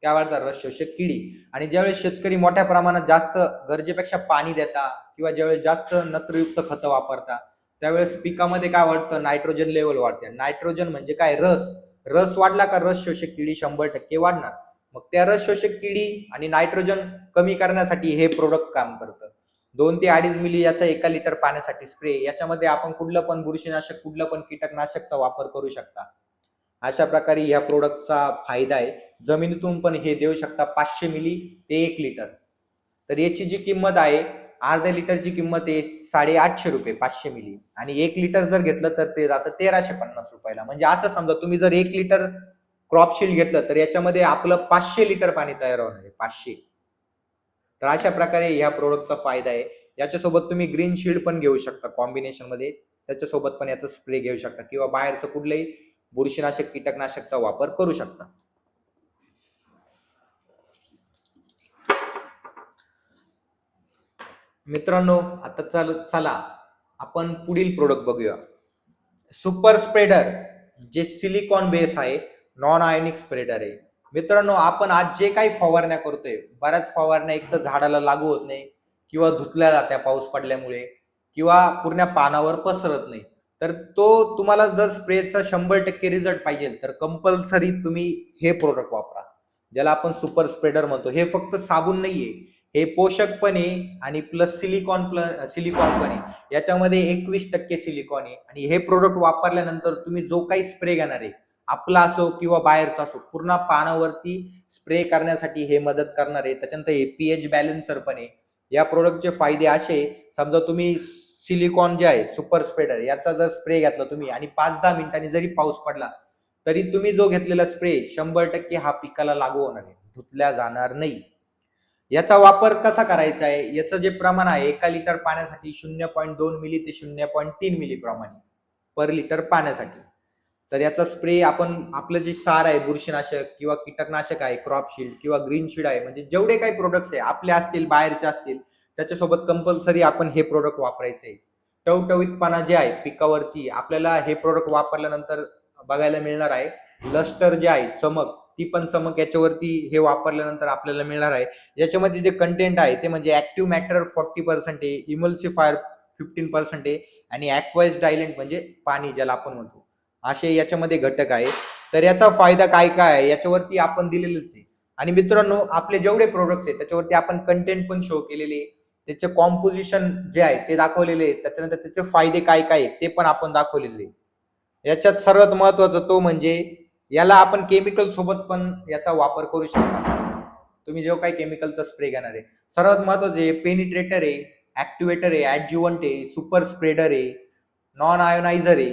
काय वाढतात? रस शोषक किडी. आणि ज्यावेळेस शेतकरी मोठ्या प्रमाणात जास्त गरजेपेक्षा पाणी देता किंवा ज्यावेळेस जास्त नत्रयुक्त खतं वापरता, त्यावेळेस पिकामध्ये काय वाढतं? नायट्रोजन लेवल वाढते. नायट्रोजन म्हणजे काय? रस. रस वाढला का रस शोषक किडी 100% वाढणार. मग त्या रस शोषक किडी आणि नायट्रोजन कमी करण्यासाठी हे प्रोडक्ट काम करतं. 2 ते 2.5 मिली याचा 1 लिटर पाण्यासाठी स्प्रे. याच्यामध्ये आपण कुठलं पण बुरशीनाशक, कुठलं पण कीटकनाशकचा वापर करू शकता. अशा प्रकारे या प्रोडक्टचा फायदा आहे. जमिनीतून पण हे देऊ शकता 500 मिली ते 1 लिटर. तर याची जी किंमत आहे, अर्ध्या लिटरची किंमत आहे ₹850 500 मिली, आणि 1 लिटर जर घेतलं तर ते जातं ₹1350. म्हणजे असं समजा, तुम्ही जर 1 लिटर क्रॉपशील्ड घेतलं तर याच्यामध्ये आपलं 500 लिटर पाणी तयार होणार आहे, 500. तर अशा प्रकारे ह्या प्रोडक्टचा फायदा आहे. याच्यासोबत तुम्ही ग्रीन शील्ड पण घेऊ शकता कॉम्बिनेशन मध्ये, त्याच्यासोबत पण याचा स्प्रे घेऊ शकता किंवा बाहेरचं कुठलंही बुरशीनाशक, कीटकनाशकचा वापर करू शकता. मित्रांनो, आता चला आपण पुढील प्रोडक्ट बघूया. सुपर स्प्रेडर, जे सिलिकॉन बेस आहे, नॉन आयोनिक स्प्रेडर आहे. मित्रांनो, आपण आज जे काही फवारण्या करतोय, बऱ्याच फवारण्या एक तर झाडाला लागू होत नाही, किंवा धुतल्या जात्या पाऊस पडल्यामुळे, किंवा पूर्ण पानावर पसरत नाही. तर तो तुम्हाला जर स्प्रेचा 100% रिझल्ट पाहिजे तर कंपल्सरी तुम्ही हे प्रोडक्ट वापरा, ज्याला आपण सुपर स्प्रेडर म्हणतो. हे फक्त साबण नाहीये, हे पोषक पण आहे आणि प्लस सिलिकॉन पण आहे. याच्यामध्ये 21% सिलिकॉन आहे. आणि हे प्रोडक्ट वापरल्यानंतर तुम्ही जो काही स्प्रे घेणार आहे, आपला असो किंवा बाहेरचा असो, पूर्ण पानावरती स्प्रे करण्यासाठी हे मदत करणार आहे. त्याच्यानंतर हे पीएच बॅलन्सर पण आहे. या प्रोडक्टचे फायदे असे, समजा तुम्ही सिलिकॉन जे आहे सुपर स्प्रेडर, याचा जर स्प्रे घेतला तुम्ही आणि 5-10 मिनिटांनी जरी पाऊस पडला, तरी तुम्ही जो घेतलेला स्प्रे 100% हा पिकाला लागू होणार आहे, धुतल्या जाणार नाही. याचा वापर कसा करायचा आहे, याचं जे प्रमाण आहे 1 लिटर पाण्यासाठी 0.2 मिली ते 0.3 मिली प्रमाणे पर लिटर पाण्यासाठी. तर याचा स्प्रे आपण, आपलं जे सार आहे, बुरशीनाशक किंवा कीटकनाशक आहे, क्रॉपशील्ड किंवा ग्रीन शील्ड आहे, म्हणजे जेवढे काही प्रोडक्ट्स आहे, आपले असतील, बाहेरचे असतील, त्याच्यासोबत कंपल्सरी आपण हे प्रोडक्ट वापरायचे. टवटवीतपणा जे आहे पिकावरती आपल्याला हे प्रोडक्ट वापरल्यानंतर बघायला मिळणार आहे. लस्टर जे आहे, चमक, ती पण चमक याच्यावरती हे वापरल्यानंतर आपल्याला मिळणार आहे. याच्यामध्ये जे कंटेंट आहे ते म्हणजे ऍक्टिव्ह मॅटर 40% आहे, इमल्सिफायर 15% आहे, आणि ऍक्वाइज डायलेंट म्हणजे पाणी ज्याला आपण म्हणतो, असे याच्यामध्ये घटक आहे. तर याचा फायदा काय काय आहे याच्यावरती आपण दिलेलंच आहे. आणि मित्रांनो, आपले जेवढे प्रोडक्ट्स आहेत त्याच्यावरती आपण कंटेंट पण शो केलेले आहे, त्याचे कॉम्पोजिशन जे आहे ते दाखवलेले आहे, त्याच्यानंतर त्याचे फायदे काय काय ते पण आपण दाखवलेले आहे. याच्यात सर्वात महत्वाचा तो म्हणजे, याला आपण केमिकल सोबत पण याचा वापर करू शकता. तुम्ही जो काही केमिकलचा स्प्रे घेणार आहे, सर्वात महत्वाचं आहे पेनिट्रेटर आहे, ऍक्टिव्हेटर आहे, ऍडज्युव्हंट आहे, सुपर स्प्रेडर आहे, नॉन आयोनायझर आहे,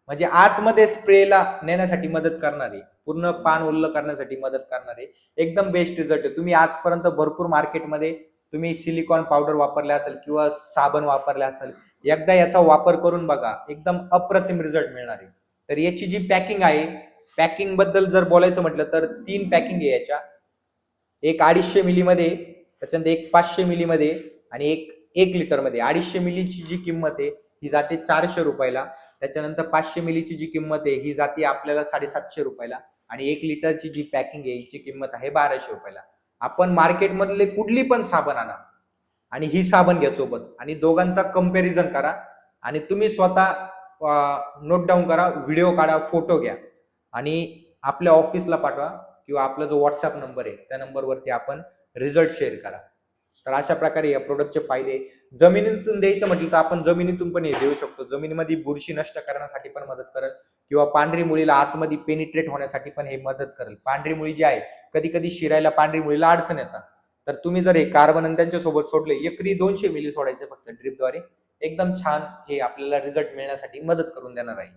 म्हणजे आतमध्ये स्प्रेला नेण्यासाठी मदत करणार आहे. पूर्ण पान ओल्लं करण्यासाठी मदत करणारे एकदम बेस्ट रिझल्ट आहे. तुम्ही आजपर्यंत भरपूर मार्केटमध्ये तुम्ही सिलिकॉन पावडर वापरले असेल किंवा साबण वापरले असेल, एकदा याचा वापर करून बघा, एकदम अप्रतिम रिझल्ट मिळणार आहे. तर याची जी पॅकिंग आहे, पॅकिंग बद्दल जर बोलायचं म्हटलं तर 3 पॅकिंग आहे याच्या. एक 250 मिली मध्ये, त्याच्यानंतर एक 500 मिली मध्ये आणि एक 1 लिटर मध्ये. 250 मिलीची जी किंमत आहे ही जाते 400 रुपयाला. त्याच्यानंतर 500 मिलीची जी किंमत आहे ही जाते आपल्याला 750 रुपयाला आणि 1 लिटरची जी पॅकिंग आहे हिची किंमत आहे 1200 रुपयाला. आपण मार्केटमधले कुठली पण साबण आणा आणि ही साबण घ्या सोबत आणि दोघांचा कंपॅरिझन करा आणि तुम्ही स्वतः नोट डाऊन करा, व्हिडिओ काढा, फोटो घ्या आणि आपल्या ऑफिसला पाठवा किंवा आपला जो व्हॉट्सअप नंबर आहे त्या नंबरवरती आपण रिझल्ट शेअर करा. तर अशा प्रकारे या प्रोडक्टचे फायदे. जमिनीतून द्यायचं म्हटलं तर आपण जमिनीतून पण हे देऊ शकतो. जमिनीमध्ये बुरशी नष्ट करण्यासाठी पण मदत करेल किंवा पांढरी मुळीला आतमध्ये पेनिट्रेट होण्यासाठी पण हे मदत करेल. पांढरी मुळी जी आहे, कधी कधी शिरायला पांढरी मुळीला अडचण येतात, तर तुम्ही जर हे कार्बन आणि त्यांच्यासोबत सोडले, एकरी 200 मिली सोडायचे फक्त ड्रिपद्वारे, एकदम छान हे आपल्याला रिझल्ट मिळण्यासाठी मदत करून देणार आहे.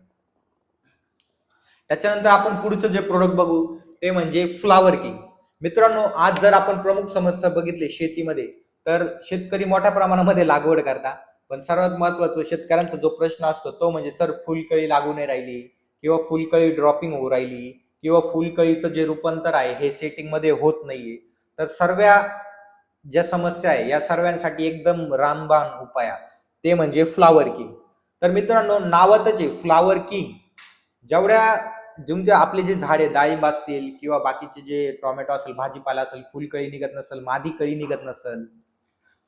त्याच्यानंतर आपण पुढचं जे प्रोडक्ट बघू ते म्हणजे फ्लावर किंग. मित्रांनो, आज जर आपण प्रमुख समस्या बघितली शेतीमध्ये, तर शेतकरी मोठ्या प्रमाणामध्ये लागवड करता, पण सर्वात महत्वाचं शेतकऱ्यांचा जो प्रश्न असतो तो म्हणजे सर फुलकळी लागू नाही राहिली किंवा फुलकळी ड्रॉपिंग होऊ राहिली किंवा फुलकळीचं जे रूपांतर आहे हे सेटिंग मध्ये होत नाहीये. तर सर्व ज्या समस्या आहे या सर्वांसाठी एकदम रामबाण उपाय ते म्हणजे फ्लावर किंग. तर मित्रांनो, नावातच आहे फ्लावर किंग. जेवढ्या तुमचे आपले जे झाडे डाळिंब असतील किंवा बाकीचे जे टोमॅटो असेल, भाजीपाला असेल, फुलकळी निघत नसेल, मादी कळी निघत नसेल,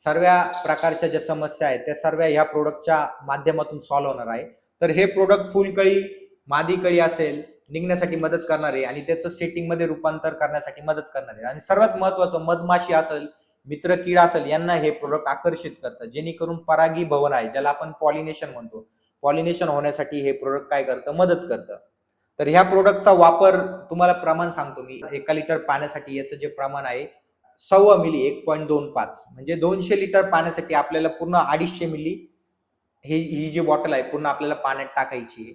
सर्व प्रकारच्या ज्या समस्या आहेत त्या सर्व ह्या प्रोडक्टच्या माध्यमातून सॉल्व्ह होणार आहे. तर हे प्रोडक्ट फुलकळी, मादी कळी असेल निघण्यासाठी मदत करणार आहे आणि त्याचं सेटिंग मध्ये रूपांतर करण्यासाठी मदत करणार आहे. आणि सर्वात महत्वाचं, मधमाशी असेल, मित्र कीड असेल, यांना हे प्रोडक्ट आकर्षित करतं, जेणेकरून परागी भवन आहे ज्याला आपण पॉलिनेशन म्हणतो, पॉलिनेशन होण्यासाठी हे प्रोडक्ट काय करतं, मदत करतं. तर ह्या प्रोडक्टचा वापर तुम्हाला प्रमाण सांगतो मी. 1 लिटर पाण्यासाठी याचं जे प्रमाण आहे 1.25 मिली, 1.25, म्हणजे 200 लिटर पाण्यासाठी आपल्याला पूर्ण 250 मिली ही जी बॉटल आहे पूर्ण आपल्याला पाण्यात टाकायची आहे.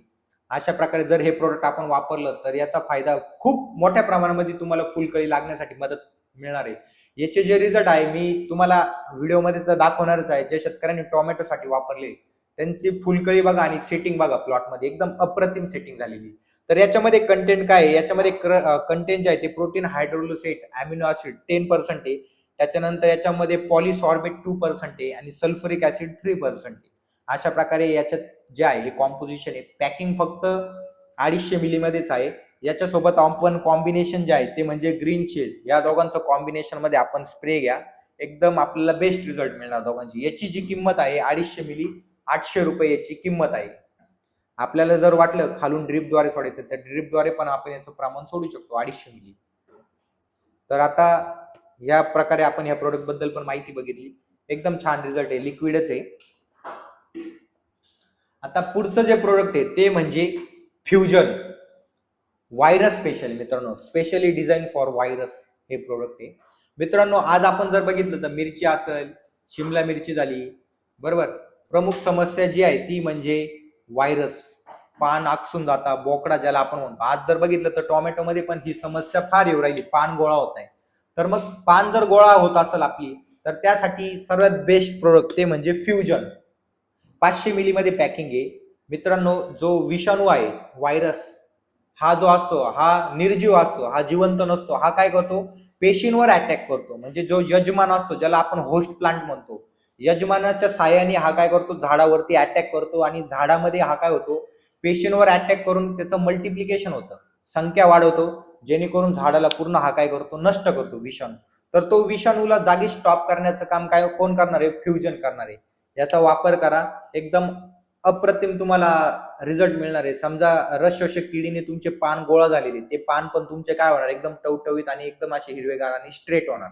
अशा प्रकारे जर हे प्रोडक्ट आपण वापरलं तर याचा फायदा खूप मोठ्या प्रमाणामध्ये तुम्हाला फुलकळी लागण्यासाठी मदत मिळणार आहे. याचे जे रिझल्ट आहे मी तुम्हाला व्हिडिओमध्ये तर दाखवणारच आहे. ज्या शेतकऱ्यांनी टोमॅटोसाठी वापरले त्यांची फुलकळी बघा आणि सेटिंग बघा, प्लॉटमध्ये एकदम अप्रतिम सेटिंग झालेली. तर याच्यामध्ये कंटेंट काय आहे, याच्यामध्ये कंटेंट जे आहे ते प्रोटीन हायड्रोलिसेट अॅमिनो ऍसिड 10% आहे. त्याच्यानंतर याच्यामध्ये पॉलिसॉर्बेट 2% आहे आणि सल्फ्युरिक ऍसिड 3% आहे. अशा प्रकारे याच्यात जे आहे हे कॉम्पोजिशन आहे. पॅकिंग फक्त 250 मिली मध्येच आहे. याच्यासोबत आपण कॉम्बिनेशन जे आहे ते म्हणजे ग्रीन चिल, या दोघांचं कॉम्बिनेशन मध्ये आपण स्प्रे घ्या, एकदम आपल्याला बेस्ट रिझल्ट मिळणार दोघांची. याची जी किंमत आहे 250 मिली 800 रुपये याची किंमत आहे. आपल्याला जर वाटलं खालून ड्रिपद्वारे सोडायचं तर ड्रिपद्वारे पण आपण याचं प्रमाण सोडू शकतो 250 मिली. तर आता या प्रकारे आपण या प्रोडक्ट बद्दल पण माहिती बघितली. एकदम छान रिझल्ट आहे, लिक्विडच आहे. आता पुढचं जे प्रोडक्ट आहे ते म्हणजे फ्युजन व्हायरस स्पेशल. मित्रांनो, स्पेशली डिझाईन फॉर व्हायरस हे प्रोडक्ट आहे. मित्रांनो, आज आपण जर बघितलं तर मिरची असेल, शिमला मिरची झाली, बरोबर, प्रमुख समस्या जी आहे ती म्हणजे व्हायरस. पान आकसून जाता, बोकडा ज्याला आपण म्हणतो. आज जर बघितलं तर टोमॅटो मध्ये पण ही समस्या फार येऊ राहिली, पान गोळा होत आहे. तर मग पान जर गोळा होत असेल आपली, तर त्यासाठी सर्वात बेस्ट प्रोडक्ट ते म्हणजे फ्युजन. 500 मिली मध्ये पॅकिंग आहे. मित्रांनो, जो विषाणू आहे व्हायरस, हा जो असतो हा निर्जीव असतो, हा जिवंत नसतो. हा काय करतो, पेशींवर अटॅक करतो. म्हणजे जो यजमान असतो ज्याला आपण होस्ट प्लांट म्हणतो, यजमानाच्या साहाय्याने हा काय करतो, झाडावरती अटॅक करतो आणि झाडामध्ये हा काय होतो, पेशींवर अटॅक करून त्याचं मल्टिप्लिकेशन होतं, संख्या वाढवतो, जेणेकरून झाडाला पूर्ण हा काय करतो, नष्ट करतो विषाणू. तर तो विषाणूला जागी स्टॉप करण्याचं काम काय कोण करणार आहे, फ्युजन करणार आहे. याचा वापर करा, एकदम अप्रतिम तुम्हाला रिझल्ट मिळणार आहे. समजा रस शोषक किडीने तुमचे पान गोळा झालेले, ते पान पण तुमचे काय होणार, एकदम टवटवीत आणि एकदम असे हिरवेगार आणि स्ट्रेट होणार.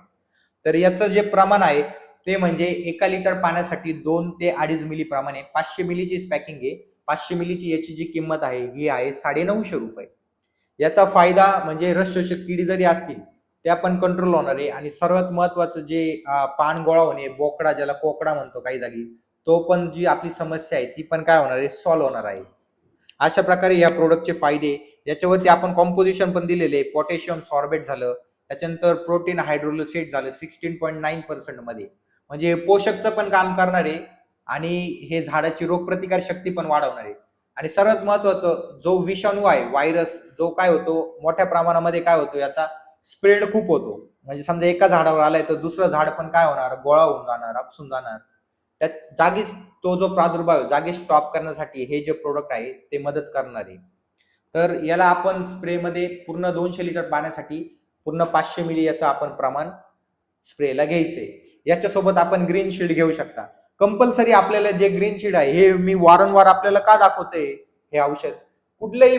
तर याचं जे प्रमाण आहे ते म्हणजे 1 लिटर पाण्यासाठी 2 ते 2.5 मिली प्रमाणे 500 मिलीची पॅकिंग आहे. 500 मिलीची याची जी किंमत आहे ही आहे 950 रुपये. याचा फायदा म्हणजे रस शोषक किडी जरी असतील त्या पण कंट्रोल होणार आहे आणि सर्वात महत्वाचं जे पान गोळा होणे, बोकडा ज्याला कोकडा म्हणतो काही जागी, तो पण जी आपली समस्या आहे ती पण काय होणार आहे, सॉल्व्ह होणार आहे. अशा प्रकारे या प्रोडक्टचे फायदे, याच्यावरती आपण कॉम्पोजिशन पण दिलेले, पोटॅशियम सॉर्बेट झालं, त्याच्यानंतर प्रोटीन हायड्रोलिसेट झालं 16.9% मध्ये, म्हणजे हे पोषकचं पण काम करणार आहे आणि हे झाडाची रोगप्रतिकार शक्ती पण वाढवणार आहे. आणि सर्वात महत्वाचं, जो विषाणू आहे, व्हायरस जो काय होतो मोठ्या प्रमाणामध्ये काय होतो, याचा स्प्रेड खूप होतो. म्हणजे समजा एका झाडावर आलाय तर दुसरं झाड पण काय होणार, गोळा होऊन जाणार, आपसून जाणार. त्या जागीच तो जो प्रादुर्भाव आहे, जागीच स्टॉप करण्यासाठी हे जे प्रोडक्ट आहे ते मदत करणार आहे. तर याला आपण स्प्रेमध्ये पूर्ण 200 लिटर पाण्यासाठी पूर्ण 500 मिली याचं आपण प्रमाण स्प्रेला घ्यायचंय. याच्यासोबत आपण ग्रीन शील्ड घेऊ शकता. कंपल्सरी आपल्याला जे ग्रीन शील्ड आहे, हे मी वारंवार आपल्याला का दाखवतोय, हे औषध कुठलंही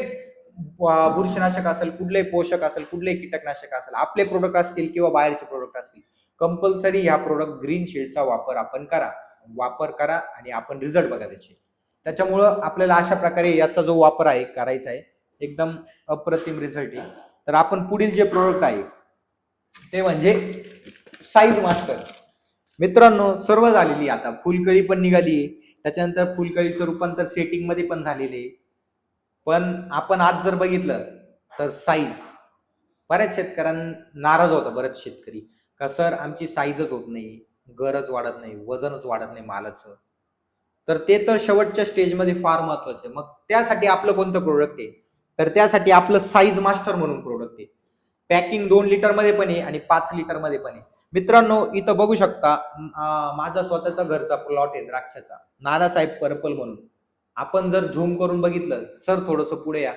बुरशीनाशक असेल, कुठलेही पोषक असेल, कुठलेही कीटकनाशक असेल, आपले प्रोडक्ट असतील किंवा बाहेरचे प्रोडक्ट असतील, कंपल्सरी ह्या प्रोडक्ट ग्रीन शील्डचा वापर करा आणि आपण रिझल्ट बघा त्याचे. त्याच्यामुळं आपल्याला अशा प्रकारे याचा जो वापर आहे करायचा आहे, एकदम अप्रतिम रिझल्ट आहे. तर आपण पुढील जे प्रोडक्ट आहे ते म्हणजे साईज मास्टर. मित्रांनो, सर्व झालेली आता फुलकळी पण निघाली, त्याच्यानंतर फुलकळीचं रूपांतर सेटिंग मध्ये पण झालेले. पण आपण आज जर बघितलं तर साईज, बऱ्याच शेतकऱ्यांना नाराज होता, बरेच शेतकरी का सर आमची साईजच होत नाही, गरज वाढत नाही, वजनच वाढत नाही मालाचं. तर ते तर शेवटच्या स्टेजमध्ये फार महत्वाचं आहे. मग त्यासाठी आपलं कोणतं प्रोडक्ट आहे, तर त्यासाठी आपलं साईज मास्टर म्हणून प्रोडक्ट आहे. पॅकिंग 2 लिटर मध्ये पण आहे आणि 5 लिटर मध्ये पण आहे. मित्रांनो, इथं बघू शकता, माझा स्वतःचा घरचा प्लॉट आहे द्राक्षाचा, नानासाहेब पर्पल म्हणून. आपण जर झूम करून बघितलं, सर थोडस पुढे या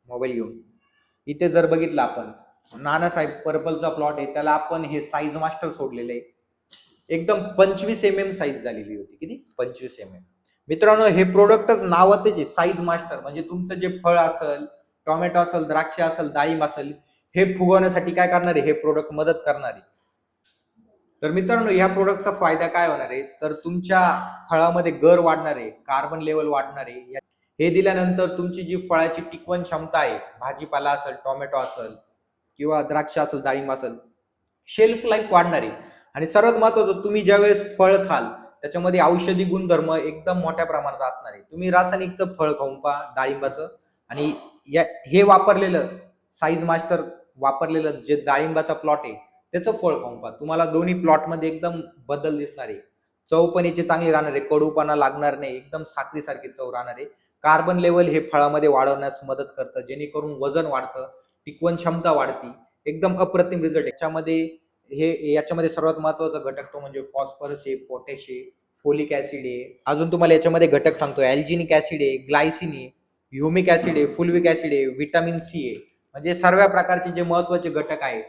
मोबाईल घेऊन, इथे जर बघितलं आपण, नानासाहेब पर्पलचा प्लॉट आहे, त्याला आपण हे साईज मास्टर सोडलेलं आहे. एकदम 25 साईज झालेली होती. किती? 25 मित्रांनो, हे प्रोडक्टच नावातच आहे साईज मास्टर. म्हणजे तुमचं जे फळ असेल, टोमॅटो असेल, द्राक्ष असेल, डाळिंब असेल, हे फुगवण्यासाठी काय करणार आहे, हे प्रोडक्ट मदत करणार आहे. तर मित्रांनो, ह्या प्रोडक्टचा फायदा काय होणार आहे, तर तुमच्या फळामध्ये गर वाढणार आहे, कार्बन लेवल वाढणार आहे. हे दिल्यानंतर तुमची जी फळाची टिकवण क्षमता आहे, भाजीपाला असेल, टोमॅटो असेल किंवा द्राक्ष असेल, डाळिंब असेल, शेल्फ लाईफ वाढणार आहे. आणि सर्वात महत्वाचं, तुम्ही ज्यावेळेस फळ खाल त्याच्यामध्ये औषधी गुणधर्म एकदम मोठ्या प्रमाणात असणार आहे. तुम्ही रासायनिकचं फळ खाऊन पहा डाळिंबाचं, आणि हे वापरलेलं साईज मास्टर वापरलेलं जे डाळिंबाचा प्लॉट आहे त्याचं फळ खाऊन पहा, तुम्हाला दोन्ही प्लॉटमध्ये एकदम बदल दिसणार आहे. चव पण याची चांगली राहणार आहे, कडूपणा लागणार नाही, एकदम साखरीसारखी चव राहणार आहे. कार्बन लेवल हे फळामध्ये वाढवण्यास मदत करतं, जेणेकरून वजन वाढतं, टिकवण क्षमता वाढती. एकदम अप्रतिम रिझल्ट याच्यामध्ये. याच्यामध्ये सर्वात महत्वाचा घटक तो म्हणजे फॉस्फरस आहे, पोटॅश आहे, फोलिक ऍसिड आहे. अजून तुम्हाला याच्यामध्ये घटक सांगतो, अल्जिनिक ऍसिड आहे, ग्लायसिन आहे, ह्युमिक ऍसिड आहे, फुलविक ऍसिड आहे, व्हिटॅमिन सी आहे. म्हणजे सर्व प्रकारचे जे महत्वाचे घटक आहेत,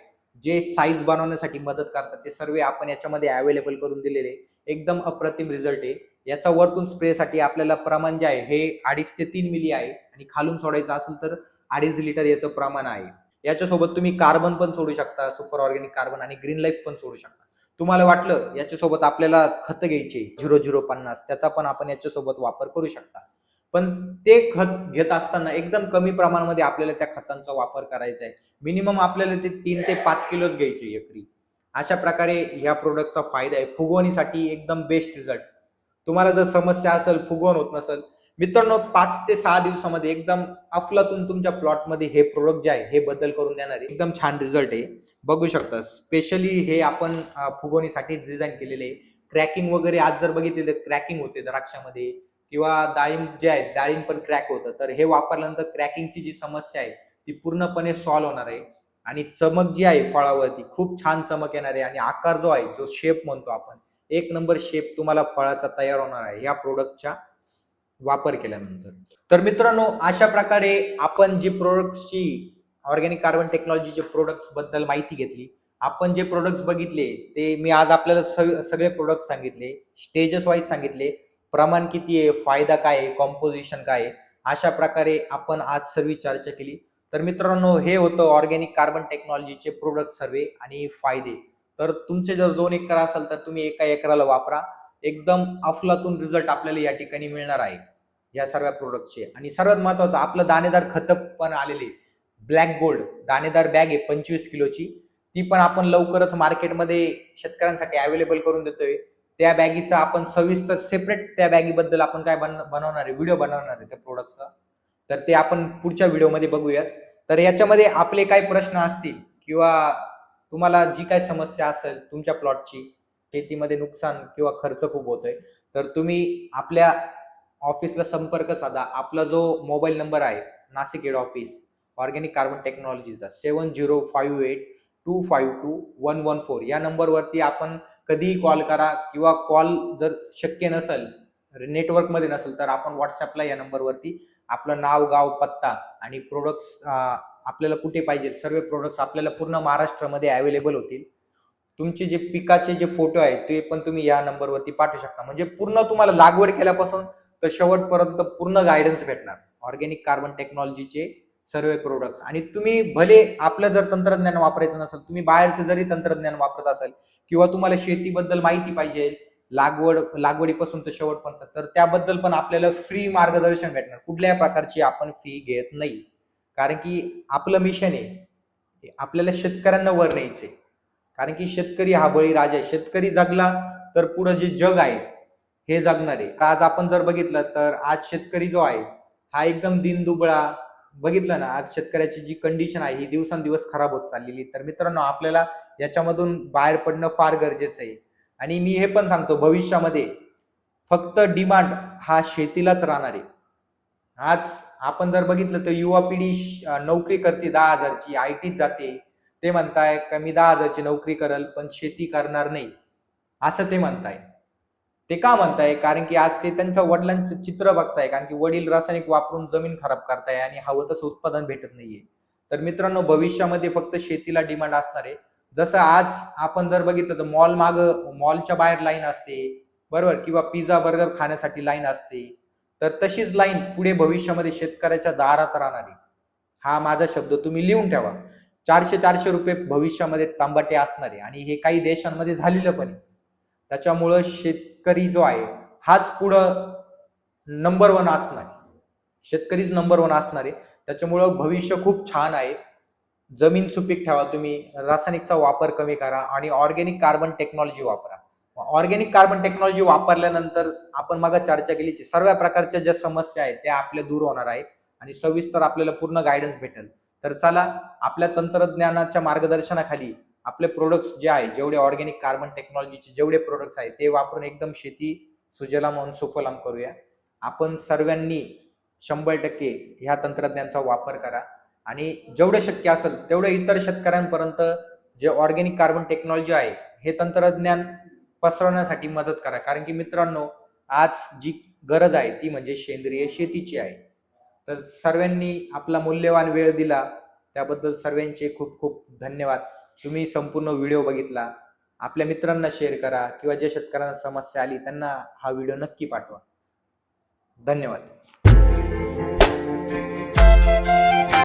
जे साईज बनवण्यासाठी मदत करतात, ते सर्व आपण याच्यामध्ये अवेलेबल करून दिलेले. एकदम अप्रतिम रिझल्ट आहे याचा. वरतून स्प्रेसाठी आपल्याला प्रमाण जे आहे हे 2.5 ते 3 मिली आहे, आणि खालून सोडायचं असेल तर 2.5 लिटर याचं प्रमाण आहे. याच्यासोबत तुम्ही कार्बन पण सोडू शकता, सुपर ऑर्गॅनिक कार्बन, आणि ग्रीन लाईफ पण सोडू शकता. तुम्हाला वाटलं याच्यासोबत आपल्याला खत घ्यायचे 0050, त्याचा पण आपण याच्यासोबत वापर करू शकता. पण ते खत घेत असताना एकदम कमी प्रमाणामध्ये आपल्याला त्या खतांचा वापर करायचा आहे. मिनिमम आपल्याला ते 3 ते 5 किलोच घ्यायचे एकरी. अशा प्रकारे या प्रोडक्टचा फायदा आहे. फुगवणीसाठी एकदम बेस्ट रिझल्ट. तुम्हाला जर समस्या असेल, फुगवण होत नसेल, मित्रांनो, 5 ते 6 दिवसामध्ये एकदम अफलातून तुमच्या प्लॉटमध्ये हे प्रोडक्ट जे आहे हे बदल करून देणार आहे. एकदम छान रिझल्ट आहे, बघू शकता. स्पेशली हे आपण फुगवणीसाठी डिझाईन केलेले आहे. क्रॅकिंग वगैरे आज जर बघितले तर क्रॅकिंग होते द्राक्षामध्ये, किंवा डाळिंब जे आहे, डाळिंब पण क्रॅक होतं. तर हे वापरल्यानंतर क्रॅकिंगची जी समस्या आहे ती पूर्णपणे सॉल्व्ह होणार आहे. आणि चमक जी आहे फळावरती खूप छान चमक येणार आहे, आणि आकार जो आहे, जो शेप म्हणतो आपण, एक नंबर शेप तुम्हाला फळाचा तयार होणार आहे या प्रोडक्टच्या वापर केल्यानंतर. तर मित्रांनो, अशा प्रकारे आपण जी प्रोडक्ट्सची, ऑर्गॅनिक कार्बन टेक्नॉलॉजीचे प्रोडक्ट्स बद्दल माहिती घेतली. आपण जे प्रोडक्ट्स बघितले ते मी आज आपल्याला सगळे प्रोडक्ट्स सांगितले, स्टेजेस वाईज सांगितले, प्रमाण किती आहे, फायदा काय आहे, कॉम्पोजिशन काय आहे, अशा प्रकारे आपण आज सर्व चर्चा केली. तर मित्रांनो, हे होतं ऑर्गॅनिक कार्बन टेक्नॉलॉजीचे प्रोडक्ट सर्वे आणि फायदे. तर तुमचे जर 2 एकर असेल तर तुम्ही एका एकराला वापरा. एकदम अफलातून रिझल्ट आपल्याला या ठिकाणी मिळणार आहे या सर्व प्रोडक्टचे. आणि सर्वात महत्वाचं, आपलं दाणेदार खत पण आलेले, ब्लॅक गोल्ड दाणेदार बॅग आहे 25 किलोची, ती पण आपण लवकरच मार्केटमध्ये शेतकऱ्यांसाठी अवेलेबल करून देतोय. त्या बॅगीचा आपण सविस्तर सेपरेट त्या बॅगीबद्दल आपण काय बनवणार आहे, व्हिडिओ बनवणार आहे त्या प्रोडक्टचा. तर ते आपण पुढच्या व्हिडिओमध्ये बघूयात. तर याच्यामध्ये आपले काही प्रश्न असतील किंवा तुम्हाला जी काही समस्या असेल तुमच्या प्लॉटची, शेतीमध्ये नुकसान किंवा खर्च खूप होतोय, तर तुम्ही आपल्या ऑफिसला संपर्क साधा. आपला जो मोबाईल नंबर आहे Nashik head office organic carbon टेक्नॉलॉजीचा 7058252114 या नंबरवरती आपण कधीही कॉल करा किंवा कॉल जर शक्य नसेल, नेटवर्कमध्ये नसेल, तर आपण व्हॉट्सअपला या नंबरवरती आपलं नाव, गाव, पत्ता आणि प्रोडक्ट्स आपल्याला कुठे पाहिजे सर्व प्रोडक्ट्स आपल्याला पूर्ण महाराष्ट्रामध्ये अवेलेबल होतील. तुमचे जे पिकाचे जे फोटो आहेत ते पण तुम्ही या नंबरवरती पाठवू शकता. म्हणजे पूर्ण तुम्हाला लागवड केल्यापासून तर शेवटपर्यंत पूर्ण गायडन्स भेटणार ऑर्गॅनिक कार्बन टेक्नॉलॉजीचे सर्व प्रोडक्ट्स. आणि तुम्ही भले आपलं जर तंत्रज्ञान वापरायचं नसेल, तुम्ही बाहेरचं जरी तंत्रज्ञान वापरत असाल किंवा तुम्हाला शेतीबद्दल माहिती पाहिजे लागवडीपासून तर शेवटपर्यंत, तर त्याबद्दल पण आपल्याला फ्री मार्गदर्शन भेटणार. कुठल्याही प्रकारची आपण फी घेत नाही, कारण की आपलं मिशन आहे आपल्याला शेतकऱ्यांना वर न्यायचे. कारण की शेतकरी हा बळीराजा आहे. शेतकरी जगला तर पुढे जे जग आहे हे जगणार आहे. आज आपण जर बघितलं तर आज शेतकरी जो आहे हा एकदम दिनदुबळा. बघितलं ना आज शेतकऱ्याची जी कंडिशन आहे ही दिवसेंदिवस खराब होत चाललेली. तर मित्रांनो, आपल्याला याच्यामधून बाहेर पडणं फार गरजेचं आहे. आणि मी हे पण सांगतो, भविष्यामध्ये फक्त डिमांड हा शेतीलाच राहणार आहे. आज आपण जर बघितलं तर युवा पिढी नोकरी करते 10,000ची, IT जाते. ते म्हणताय का मी 10,000ची नोकरी करेल पण शेती करणार नाही, असं ते म्हणताय. ते का म्हणताय? कारण की आज ते त्यांच्या वडिलांचं चित्र बघताय, कारण की वडील रासायनिक वापरून जमीन खराब करताय आणि हवं तसं उत्पादन भेटत नाहीये. तर मित्रांनो, भविष्यामध्ये फक्त शेतीला डिमांड असणार आहे. जसं आज आपण जर बघितलं तर मॉलच्या बाहेर लाईन असते, बरोबर, किंवा पिझ्झा बर्गर खाण्यासाठी लाईन असते. तर तशीच लाईन पुढे भविष्यामध्ये शेतकऱ्याच्या दारात राहणार आहे. हा माझा शब्द तुम्ही लिहून ठेवा. 400-400 रुपये भविष्यामध्ये टमाटे असणार आहे आणि हे काही देशांमध्ये झालेलं पण आहे. त्याच्यामुळं शेतकरी जो आहे हाच पुढं नंबर वन असणार आहे. शेतकरीच नंबर वन असणार आहे. त्याच्यामुळं भविष्य खूप छान आहे. जमीन सुपीक ठेवा, तुम्ही रासायनिकचा वापर कमी करा आणि ऑर्गॅनिक कार्बन टेक्नॉलॉजी वापरा. ऑर्गॅनिक कार्बन टेक्नॉलॉजी वापरल्यानंतर आपण मग चर्चा केली सर्व प्रकारच्या ज्या समस्या आहेत त्या आपल्या दूर होणार आहे आणि सविस्तर आपल्याला पूर्ण गायडन्स भेटेल. तर चला, आपल्या तंत्रज्ञानाच्या मार्गदर्शनाखाली आपले प्रोडक्ट्स जे आहे, जेवढे ऑर्गॅनिक कार्बन टेक्नॉलॉजीचे जेवढे प्रोडक्ट्स आहेत ते वापरून एकदम शेती सुजलाम आणि सुफलाम करूया. आपण सर्वांनी 100% ह्या तंत्रज्ञानाचा वापर करा आणि जेवढे शक्य असेल तेवढे इतर शेतकऱ्यांपर्यंत जे ऑर्गॅनिक कार्बन टेक्नॉलॉजी आहे हे तंत्रज्ञान पसरवण्यासाठी मदत करा. कारण की मित्रांनो, आज जी गरज आहे ती म्हणजे सेंद्रिय शेतीची आहे. तर सर्वांनी आपला मूल्यवान वेळ दिला त्याबद्दल सर्वांचे खूप खूप धन्यवाद. तुम्ही संपूर्ण व्हिडिओ बघितला. आपल्या मित्रांना शेअर करा किंवा ज्या शेतकऱ्यांना समस्या आली त्यांना हा व्हिडिओ नक्की पाठवा. धन्यवाद.